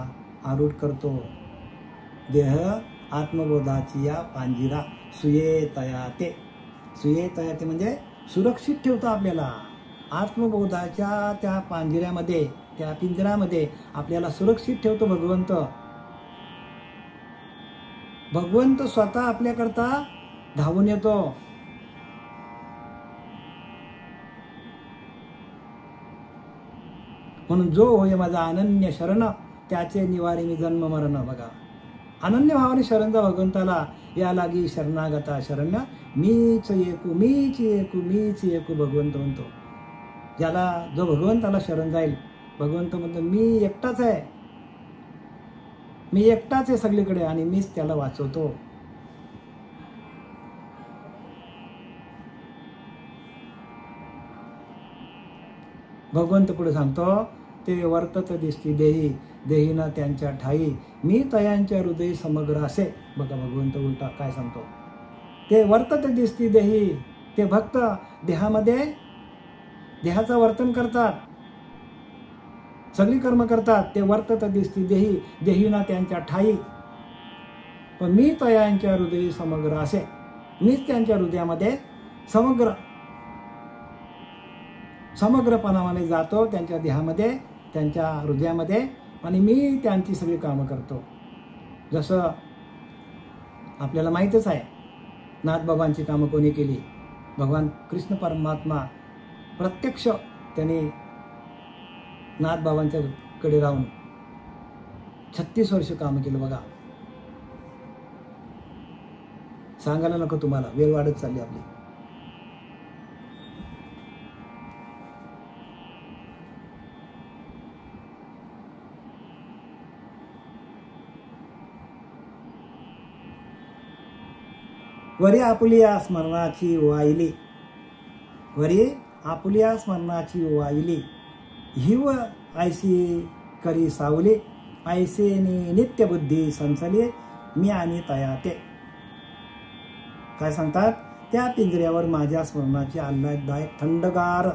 आरूढ करतो. देह आत्मबोधाची या पांजिरा सुये तयाते. सुये तयाते म्हणजे सुरक्षित ठेवतो आपल्याला. आत्मबोधाच्या त्या पांजिऱ्यामध्ये, त्या पिंजऱ्यामध्ये आपल्याला सुरक्षित ठेवतो भगवंत. भगवंत स्वतः आपल्याकरता धावून येतो. म्हणून जो होय माझा अनन्य शरण, त्याचे निवारी मी जन्म मरण. बघा, अनन्य भावाने शरण जा भगवंताला. या लागी शरणागता शरण्य मीच एकू, मीच एकू, मीच एकू. भगवंत म्हणतो, ज्याला जो भगवंताला शरण जाईल, भगवंत म्हणतो मी एकटाच आहे, मी एकटाच आहे सगळीकडे आणि मीच त्याला वाचवतो. भगवंत पुढे सांगतो, ते वर्तत दिसती देही, देहीना त्यांच्या ठाई, मी तयांच्या हृदय समग्र असे. बघा भगवंत उलटा काय सांगतो, ते वर्तत दिसती देही. ते भक्त देहामध्ये देहाचं वर्तन करतात, सगळी कर्म करतात. ते वर्तत दिसती देही, देहीना त्यांच्या ठाई, पण मी तयांच्या हृदय समग्र असे. मीच त्यांच्या हृदयामध्ये समग्रपणाने जातो, त्यांच्या देहामध्ये, त्यांच्या हृदयामध्ये, आणि मी त्यांची सगळी कामं करतो. जसं आपल्याला माहीतच आहे, नाथबाबांची कामं कोणी केली? भगवान कृष्ण परमात्मा प्रत्यक्ष त्यांनी नाथबाबांच्या कडे राहून 36 वर्ष काम केलं बघा. सांगायला नको तुम्हाला, वेळ वाढत चालली आपली. वरी आपुलिया स्मरणाची वाहिली, वरी आपुलिया स्मरणाची वाहिली, हिव ऐशी करी सावली, ऐसे नित्य बुद्धी संचली, मी आणि तया ते. काय सांगतात? त्या पिंजऱ्यावर माझ्या स्मरणाची आल्हाददायक थंडगार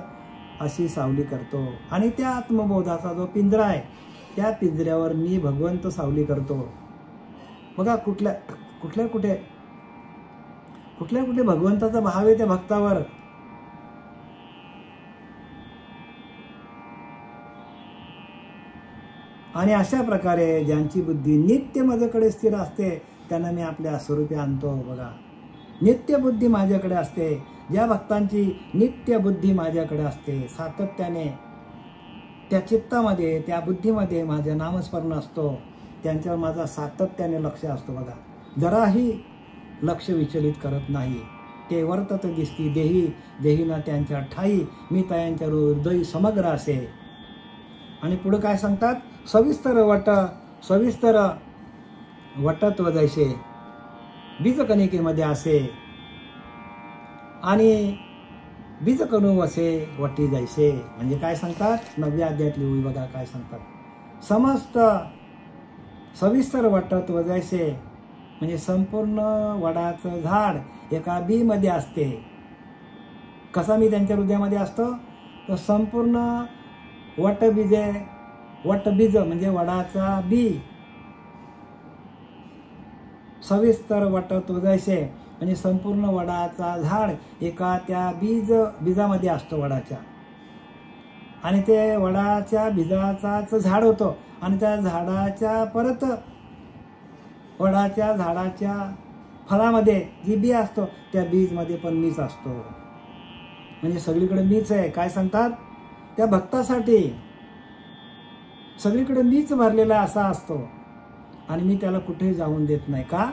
अशी सावली करतो. आणि त्या आत्मबोधाचा जो पिंजरा आहे त्या पिंजऱ्यावर मी भगवंत सावली करतो. बघा कुठल्या कुठे भगवंताचा भाव आहे त्या भक्तावर. आणि अशा प्रकारे ज्यांची बुद्धी नित्य माझ्याकडे स्थिर असते त्यांना मी आपल्या स्वरूपी आणतो. बघा, नित्य बुद्धी माझ्याकडे असते. ज्या भक्तांची नित्य बुद्धी माझ्याकडे असते, सातत्याने त्या चित्तामध्ये त्या बुद्धीमध्ये माझे नामस्मरण असतो, त्यांच्यावर माझा सातत्याने लक्ष असतो. बघा, जराही लक्ष विचलित करत नाही. ते वर्तत दिसती देही, देहीना त्यांच्या ठाई, मी त्यांच्या हृदयी समग्र असे. आणि पुढे काय सांगतात? सविस्तर वटत्व जैसे बीजकणिकेमध्ये असे, आणि बीजकणू वसे वटी जैसे. म्हणजे काय सांगतात? 9व्या अध्यायातली ओळी बघा काय सांगतात? समस्त सविस्तर वटत्व जैसे, म्हणजे संपूर्ण वडाचं झाड एका बी मध्ये असते. कसा मी त्यांच्या हृदयामध्ये असतो? तर संपूर्ण वटबीज म्हणजे वडाचा बी, सविस्तर वटत्व जैसे म्हणजे संपूर्ण वडाचा झाड एका त्या बीजामध्ये असतो वडाच्या. आणि ते वडाच्या बीजाचाच झाड होतो. आणि त्या झाडाच्या परत वडाच्या झाडाच्या फळामध्ये जी बी असतो त्या बीजमध्ये पण मीच असतो. म्हणजे सगळीकडे मीच आहे. काय सांगतात? त्या भक्तासाठी सगळीकडे मीच भरलेला असा असतो. आणि मी त्याला कुठेही जाऊन देत नाही. का?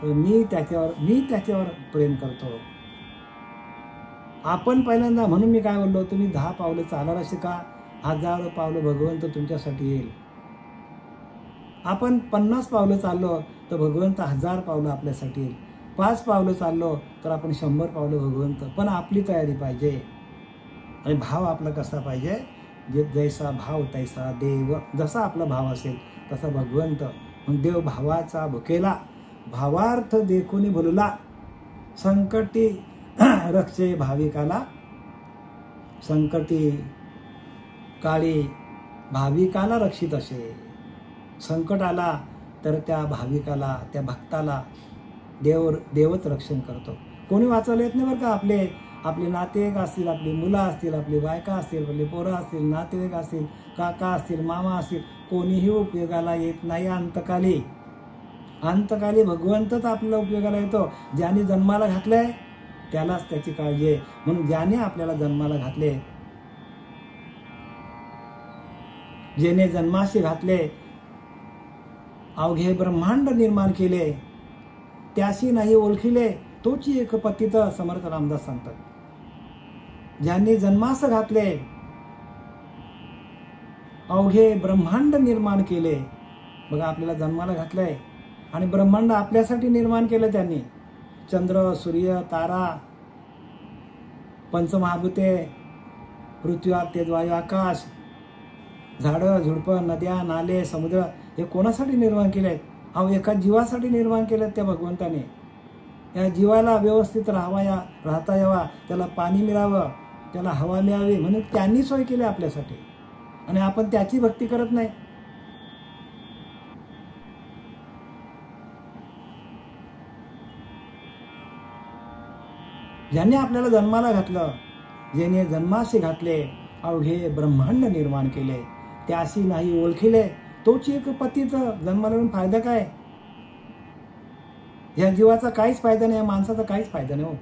तर मी त्याच्यावर प्रेम करतो. आपण पहिल्यांदा, म्हणून मी काय बोललो, तुम्ही 10 पावलं चालायला शिका, 1000 पावलं भगवंत तुमच्यासाठी येईल. आपण 50 पावलं चाललो तर भगवंत 1000 पावलं आपल्यासाठी येईल. 5 पावलं चाललो तर आपण 100 पावलं भगवंत. पण आपली तयारी पाहिजे. आणि भाव आपला कसा पाहिजे? जैसा भाव तैसा देव. जसा आपला भाव असेल तसा भगवंत. मग देव भावाचा भुकेला, भावार्थ देखून बोलला, संकटी रक्षे भाविकाला, संकटी काळी भाविकाला रक्षित असे. संकट आला तर त्या भाविकाला, त्या भक्ताला देवच रक्षण करतो. कोणी वाचवले येत नाही बरं का. आपले नातेवाईक असतील, आपली मुलं असतील, आपली बायका असतील, आपली पोरं असतील, नातेवाईक असतील, काका असतील, मामा असतील, कोणीही उपयोगाला येत नाही. अंतकाली भगवंतच आपल्याला उपयोगाला येतो. ज्याने जन्माला घातलंय त्यालाच त्याची काळजी आहे. म्हणून ज्याने आपल्याला जन्माला घातले, जेने जन्माशी घातले, अवघे ब्रह्मांड निर्माण केले, त्याशी नाही ओळखिले, तोची एक पतित. समर्थ रामदास सांगतात, ज्यांनी जन्मास घातले, अवघे ब्रह्मांड निर्माण केले. बघा, आपल्याला जन्माला घातलंय आणि ब्रह्मांड आपल्यासाठी निर्माण केलं त्यांनी. चंद्र, सूर्य, तारा, पंचमहाभूते, पृथ्वी, तेज, वायू, आकाश, झाडं, झुडपं, नद्या, नाले, समुद्र, हे कोणासाठी निर्माण केलेत? अहो, एका जीवासाठी निर्माण केलेत त्या भगवंताने. या जीवाला व्यवस्थित राहता यावा, त्याला पाणी मिळावं, त्याला हवा मिळावी, म्हणून त्यांनी सोय केली आपल्यासाठी. आणि आपण त्याची भक्ती करत नाही. ज्यांनी आपल्याला जन्माला घातलं, ज्याने जन्माशी घातले, अवघे ब्रह्मांड निर्माण केले, त्याशी नाही ओळखिले, तोची एक पतीचं. जन्माला येऊन फायदा काय? या जीवाचा काहीच फायदा नाही, या माणसाचा काहीच फायदा नाही. हो,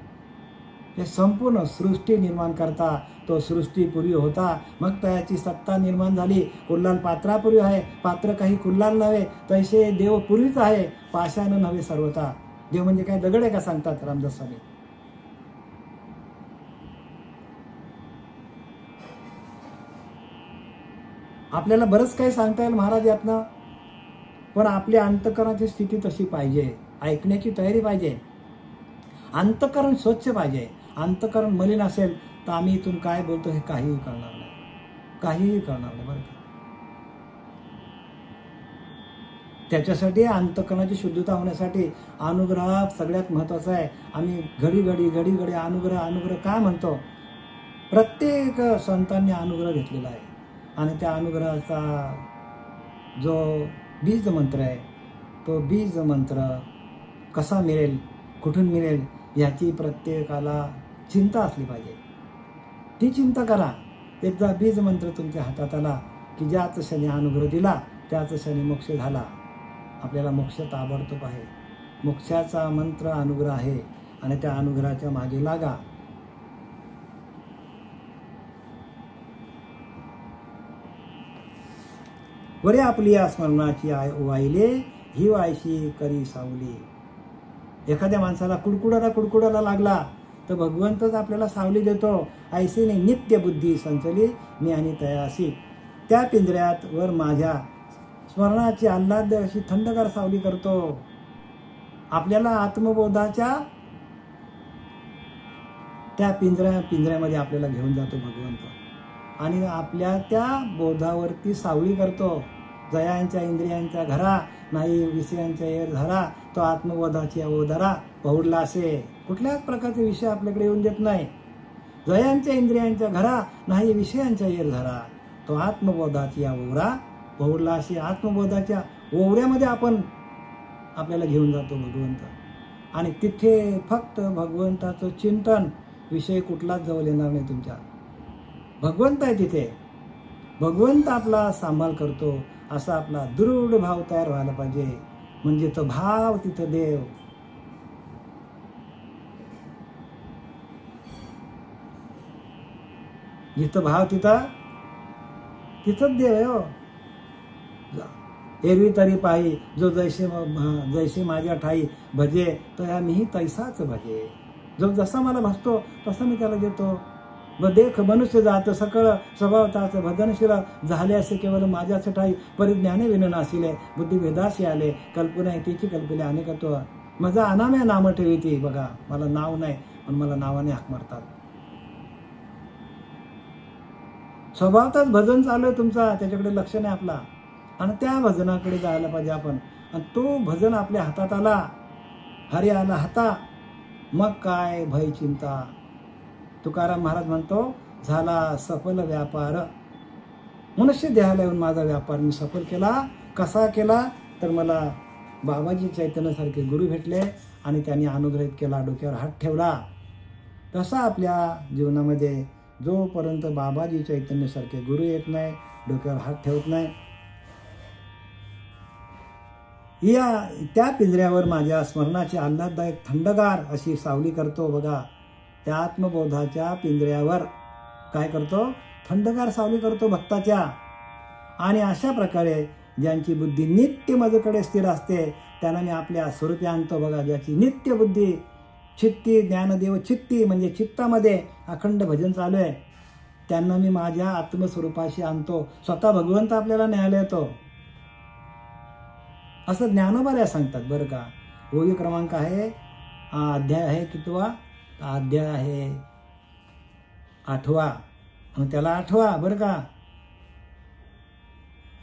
हे संपूर्ण सृष्टी निर्माण करता, तो सृष्टीपूर्वी होता, मग त्याची सत्ता निर्माण झाली. कुल्लाल पात्रापूर्वी आहे, पात्र काही कुल्लाल नव्हे, तैसे देव पूर्वीच आहे, पाषाण नव्हे सर्वता. देव म्हणजे काय दगड आहे का सांगतात रामदास स्वामी. आपल्याला बरंच काही सांगता येईल महाराज यातनं, पण आपल्या अंतःकरणाची स्थिती तशी पाहिजे, ऐकण्याची तयारी पाहिजे, अंतःकरण स्वच्छ पाहिजे. अंतःकरण मलिन असेल तर आम्ही इथून काय बोलतो हे काहीही कळणार नाही, काहीही कळणार नाही बरं का. त्याच्यासाठी अंतःकरणाची शुद्धता होण्यासाठी अनुग्रह सगळ्यात महत्वाचा आहे. आम्ही घडी घडी अनुग्रह अनुग्रह काय म्हणतो. प्रत्येक संतांनी अनुग्रह घेतलेला आहे आणि त्या अनुग्रहाचा जो बीज मंत्र आहे, तो बीज मंत्र कसा मिळेल, कुठून मिळेल याची प्रत्येकाला चिंता असली पाहिजे. ती चिंता करा. एकदा बीज मंत्र तुमच्या हातात आला की ज्याच क्षणी अनुग्रह दिला त्याच क्षणी मोक्ष झाला. आपल्याला मोक्ष ताबडतोब आहे. मोक्षाचा मंत्र अनुग्रह आहे आणि त्या अनुग्रहाच्या मागे लागा. वरे आपली या स्मरणाची वाहिले, ही वायशी करी सावली. एखाद्या माणसाला कुडकुडाला लागला तर भगवंतच आपल्याला सावली देतो. ऐसे नाही नित्य बुद्धी संचली मी आणि तयासी. त्या पिंजऱ्यात वर माझ्या स्मरणाची आल्हाद अशी थंडगार सावली करतो. आपल्याला आत्मबोधाच्या त्या पिंजऱ्यामध्ये आपल्याला घेऊन जातो भगवंत आणि आपल्या त्या बोधावरती सावली करतो. जयांच्या इंद्रियांच्या घरा नाही विषयांच्या येर धरा, तो आत्मबोधाची ओधारा पहुडला असे. कुठल्याच प्रकारचे विषय आपल्याकडे येऊन देत नाही. जयांच्या इंद्रियांच्या घरा नाही विषयांच्या येर धरा, तो आत्मबोधाची ओवरा पहुडला असे. आत्मबोधाच्या ओवऱ्यामध्ये आपल्याला घेऊन जातो भगवंत आणि तिथे फक्त भगवंताचं चिंतन, विषय कुठलाच जवळ येणार नाही तुमच्या. भगवंत आहे तिथे, भगवंत आपला सांभाळ करतो असा आपला दृढ भाव तयार व्हायला पाहिजे. म्हणजे तो भाव तिथं देव. जिथं भाव तिथंच देव आहे हो. एरवी तरी पाही जो जैसे माझ्या ठाई भजे, तो या मीही तैसाच भजे. जो जसा मला भासतो तसा मी त्याला देतो. व देख मनुष्य जात सकळ स्वभावताच भजनशील झाले असे केवळ माझ्याच ठाई परिज्ञाने विनन असिले बुद्धी भेदाशी आले कल्पना तिची कल्पले अनेकत्व. माझा अनाम्या नाम ठेवीती. बघा मला नाव नाही पण मला नावाने हाक मारतात. स्वभावताच भजन चालू आहे तुमचा, त्याच्याकडे लक्ष नाही आपला आणि त्या भजनाकडे जायला पाहिजे आपण. आणि तो भजन आपल्या हातात आला, हरी आला हाता, मग काय भय चिंता. तुकाराम महाराज म्हणतो झाला सफल व्यापार. मनुष्य देहाला येऊन माझा व्यापार मी सफल केला. कसा केला तर मला बाबाजी चैतन्यासारखे गुरु भेटले आणि त्यांनी अनुग्रहित केला, डोक्यावर हात ठेवला. तसा आपल्या जीवनामध्ये जोपर्यंत बाबाजी चैतन्यासारखे गुरु येत नाही, डोक्यावर हात ठेवत नाही, त्या पिंजऱ्यावर माझ्या स्मरणाची आल्हाददायक थंडगार अशी सावली करतो. बघा त्या आत्मबोधाच्या पिंजऱ्यावर काय करतो, थंडगार सावली करतो भक्ताच्या. आणि अशा प्रकारे ज्यांची बुद्धी नित्य माझ्याकडे स्थिर असते त्यांना मी आपल्या स्वरूपी आणतो. बघा ज्याची नित्य बुद्धी चित्ती ज्ञानदेव चित्ती म्हणजे चित्तामध्ये अखंड भजन चालू आहे, त्यांना मी माझ्या आत्मस्वरूपाशी आणतो. स्वतः भगवंत आपल्याला न्यायला येतो असं ज्ञानोबा सांगतात बरं का. ओवी क्रमांक आहे, अध्याय आहे कितवा, अध्याय आहे 8वा आणि त्याला 8वा बरं का,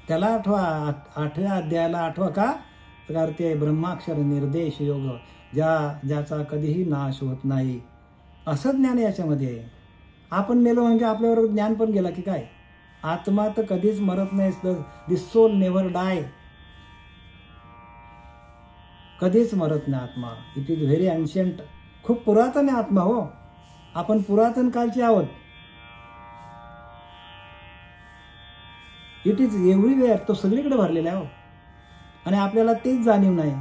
त्याला 8व्या अध्यायाला 8वा का तर ते ब्रह्माक्षर निर्देश योग ज्याचा कधीही नाश होत नाही असं ज्ञान याच्यामध्ये. आपण मेलो म्हणजे आपल्यावर ज्ञान पण गेला की काय. आत्मा तर कधीच मरत नाही. दिस सोल नेव्हर डाय. कधीच मरत नाही आत्मा. It is very ancient. खूप पुरातन आहे आत्मा हो. आपण पुरातन कालचे आहोत. It is everywhere. तो सगळीकडे भरलेला आहे हो आणि आपल्याला तेच जाणीव नाही.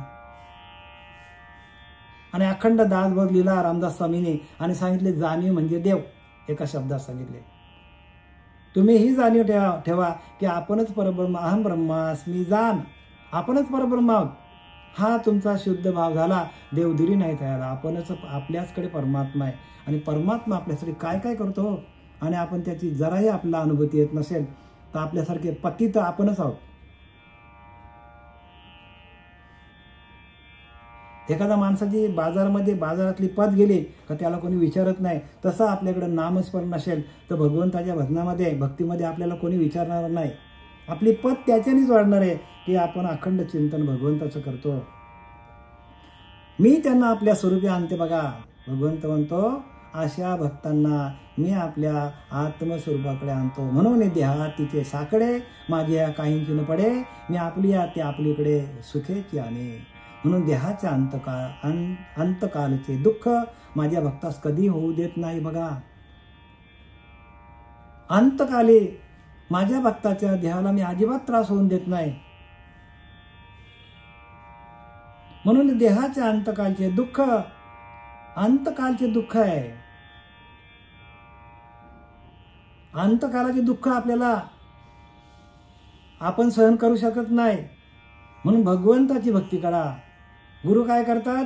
आणि अखंड दासबोध लिहिला रामदास स्वामींनी आणि सांगितले जाणीव म्हणजे देव, एका शब्दात सांगितले. तुम्ही ही जाणीव ठेवा की आपणच परब्रह्म, अहम ब्रह्मास्मी जाण, आपणच परब्रह्म आहोत. हा तुमचा शुद्ध भाव झाला, देवधुरी नाही तयार. आपणच आपल्याचकडे परमात्मा आहे आणि परमात्मा आपल्यासाठी काय काय करतो आणि आपण त्याची जराही आपल्याला अनुभूती येत नसेल तर आपल्यासारखे पतित आपणच आहोत. एखाद्या माणसाची बाजारातली पत गेली का त्याला कोणी विचारत नाही, तसं आपल्याकडे नामस्मरण असेल तर भगवंताच्या भजनामध्ये भक्तीमध्ये आपल्याला कोणी विचारणार नाही. आपली पत त्याच्यानेच वाढणार आहे की आपण अखंड चिंतन भगवंताचं करतो. मी त्यांना आपल्या स्वरूपी आणते बघा. भगवंत म्हणतो अशा भक्तांना मी आपल्या आत्मस्वरूपाकडे आणतो. म्हणून देहात तिचे साकडे माझे या काहींची न पडे, मी आपली या ते आपलीकडे सुखेची आणे. म्हणून देहाच्या अंतकालचे दुःख माझ्या भक्तास कधी होऊ देत नाही बघा. अंतकाली माझ्या भक्ताच्या देहाला मी अजिबात त्रास होऊन देत नाही. म्हणून देहाच्या अंतकालचे दुःख आहे. अंतकालाचे दुःख आपल्याला आपण सहन करू शकत नाही. म्हणून भगवंताची भक्ती करा. गुरु काय करतात?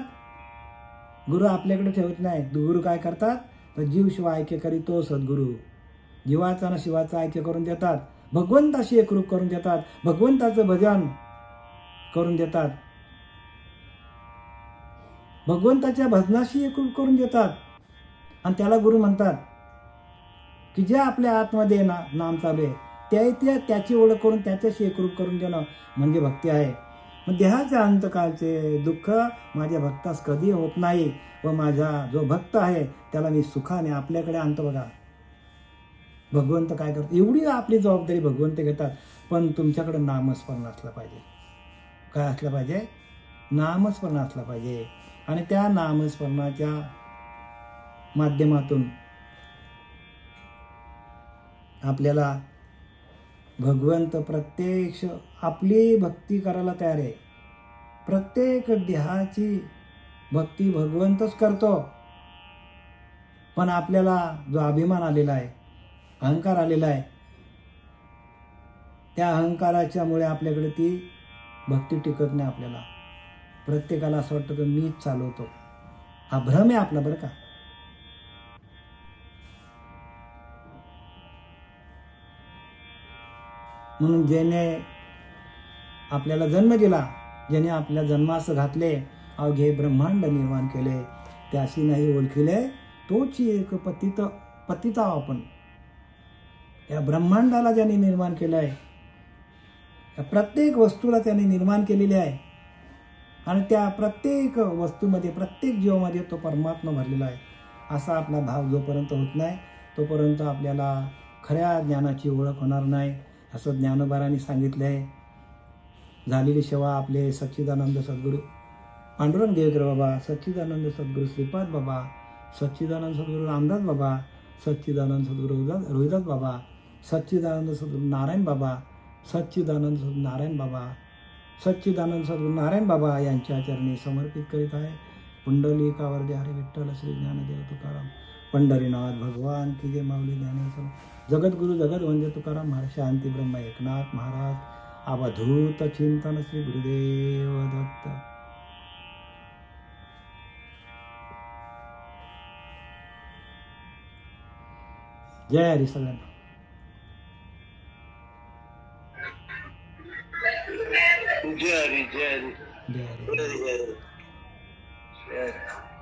गुरु आपल्याकडे ठेवत नाही. गुरु काय करतात तर जीव शिव ऐक्य करीतो सद्गुरु. जीवाचा आणि शिवाचा ऐक्य करून देतात. भगवंताशी एकरूप करून देतात. भगवंताचं भजन करून देतात. भगवंताच्या भजनाशी एकरूप करून देतात. आणि त्याला गुरु म्हणतात की जे आपल्या आतमध्ये नाम चालू आहे त्याची ओळख करून त्याच्याशी एकरूप करून देणं म्हणजे भक्ती आहे. मग देहाच्या अंतकालचे दुःख माझ्या भक्तास कधी होत नाही व माझा जो भक्त आहे त्याला मी सुखाने आपल्याकडे आणतो बघा. भगवंत काय करतो? एवढी आपली जबाबदारी भगवंत घेतात. पण तुमच्याकडे नामस्मरण असलं पाहिजे. काय असलं पाहिजे? नामस्मरण असलं पाहिजे. आणि त्या नामस्मरणाच्या माध्यमातून आपल्याला भगवंत प्रत्यक्ष आपली भक्ती करायला तयार आहे. प्रत्येक देहाची भक्ती भगवंतच करतो. पण आपल्याला जो अभिमान आलेला आहे, अहंकार आलेला आहे, त्या अहंकाराच्यामुळे आपल्याकडे ती भक्ती टिकत नाही. आपल्याला प्रत्येकाला असं वाटतं की मीच चालवतो. हा भ्रम आहे आपला बरं का. म्हणून ज्याने आपल्याला जन्म दिला, ज्याने आपल्या जन्मास घातले, अवघे ब्रह्मांड निर्माण केले, त्याशी नाही ओळखिले तोची एक पतित आपण. या ब्रह्मांडाला ज्याने निर्माण केलं आहे, त्या प्रत्येक वस्तूला त्याने निर्माण केलेली आहे आणि त्या प्रत्येक वस्तूमध्ये प्रत्येक जीवामध्ये तो परमात्मा भरलेला आहे. असा आपला भाव जोपर्यंत होत नाही तोपर्यंत आपल्याला खऱ्या ज्ञानाची ओळख होणार नाही. असं ज्ञानोबारांनी सांगितलं आहे. झालेली सेवा आपले सच्चिदानंद सद्गुरू पांडुरंग देवकर बाबा, सच्चिदानंद सद्गुरू श्रीपाद बाबा, सच्चिदानंद सद्गुरू रामदास बाबा, सच्चिदानंद सद्गुरू रोहिदास बाबा, सच्चिदानंद सद्गुरू नारायण बाबा, सच्चिदानंद सद्गुरू नारायण बाबा, सच्चिदानंद सद्गुरू नारायण बाबा यांच्या चरणी समर्पित करीत आहे. पुंडलिकावर हरे विठ्ठल श्री ज्ञानदेव तुकाराम पंढरीनाथ भगवान की जय. माऊली ज्ञानेश्वर जगद्गुरु जगद्वंद्य तुकाराम महाराज, शांती ब्रह्म एकनाथ महाराज, अवधूत चिंतन श्री गुरुदेव दत्त. जय हरी सगळ्यांना. जय हरी जय हरी जय हरी. जय हरी.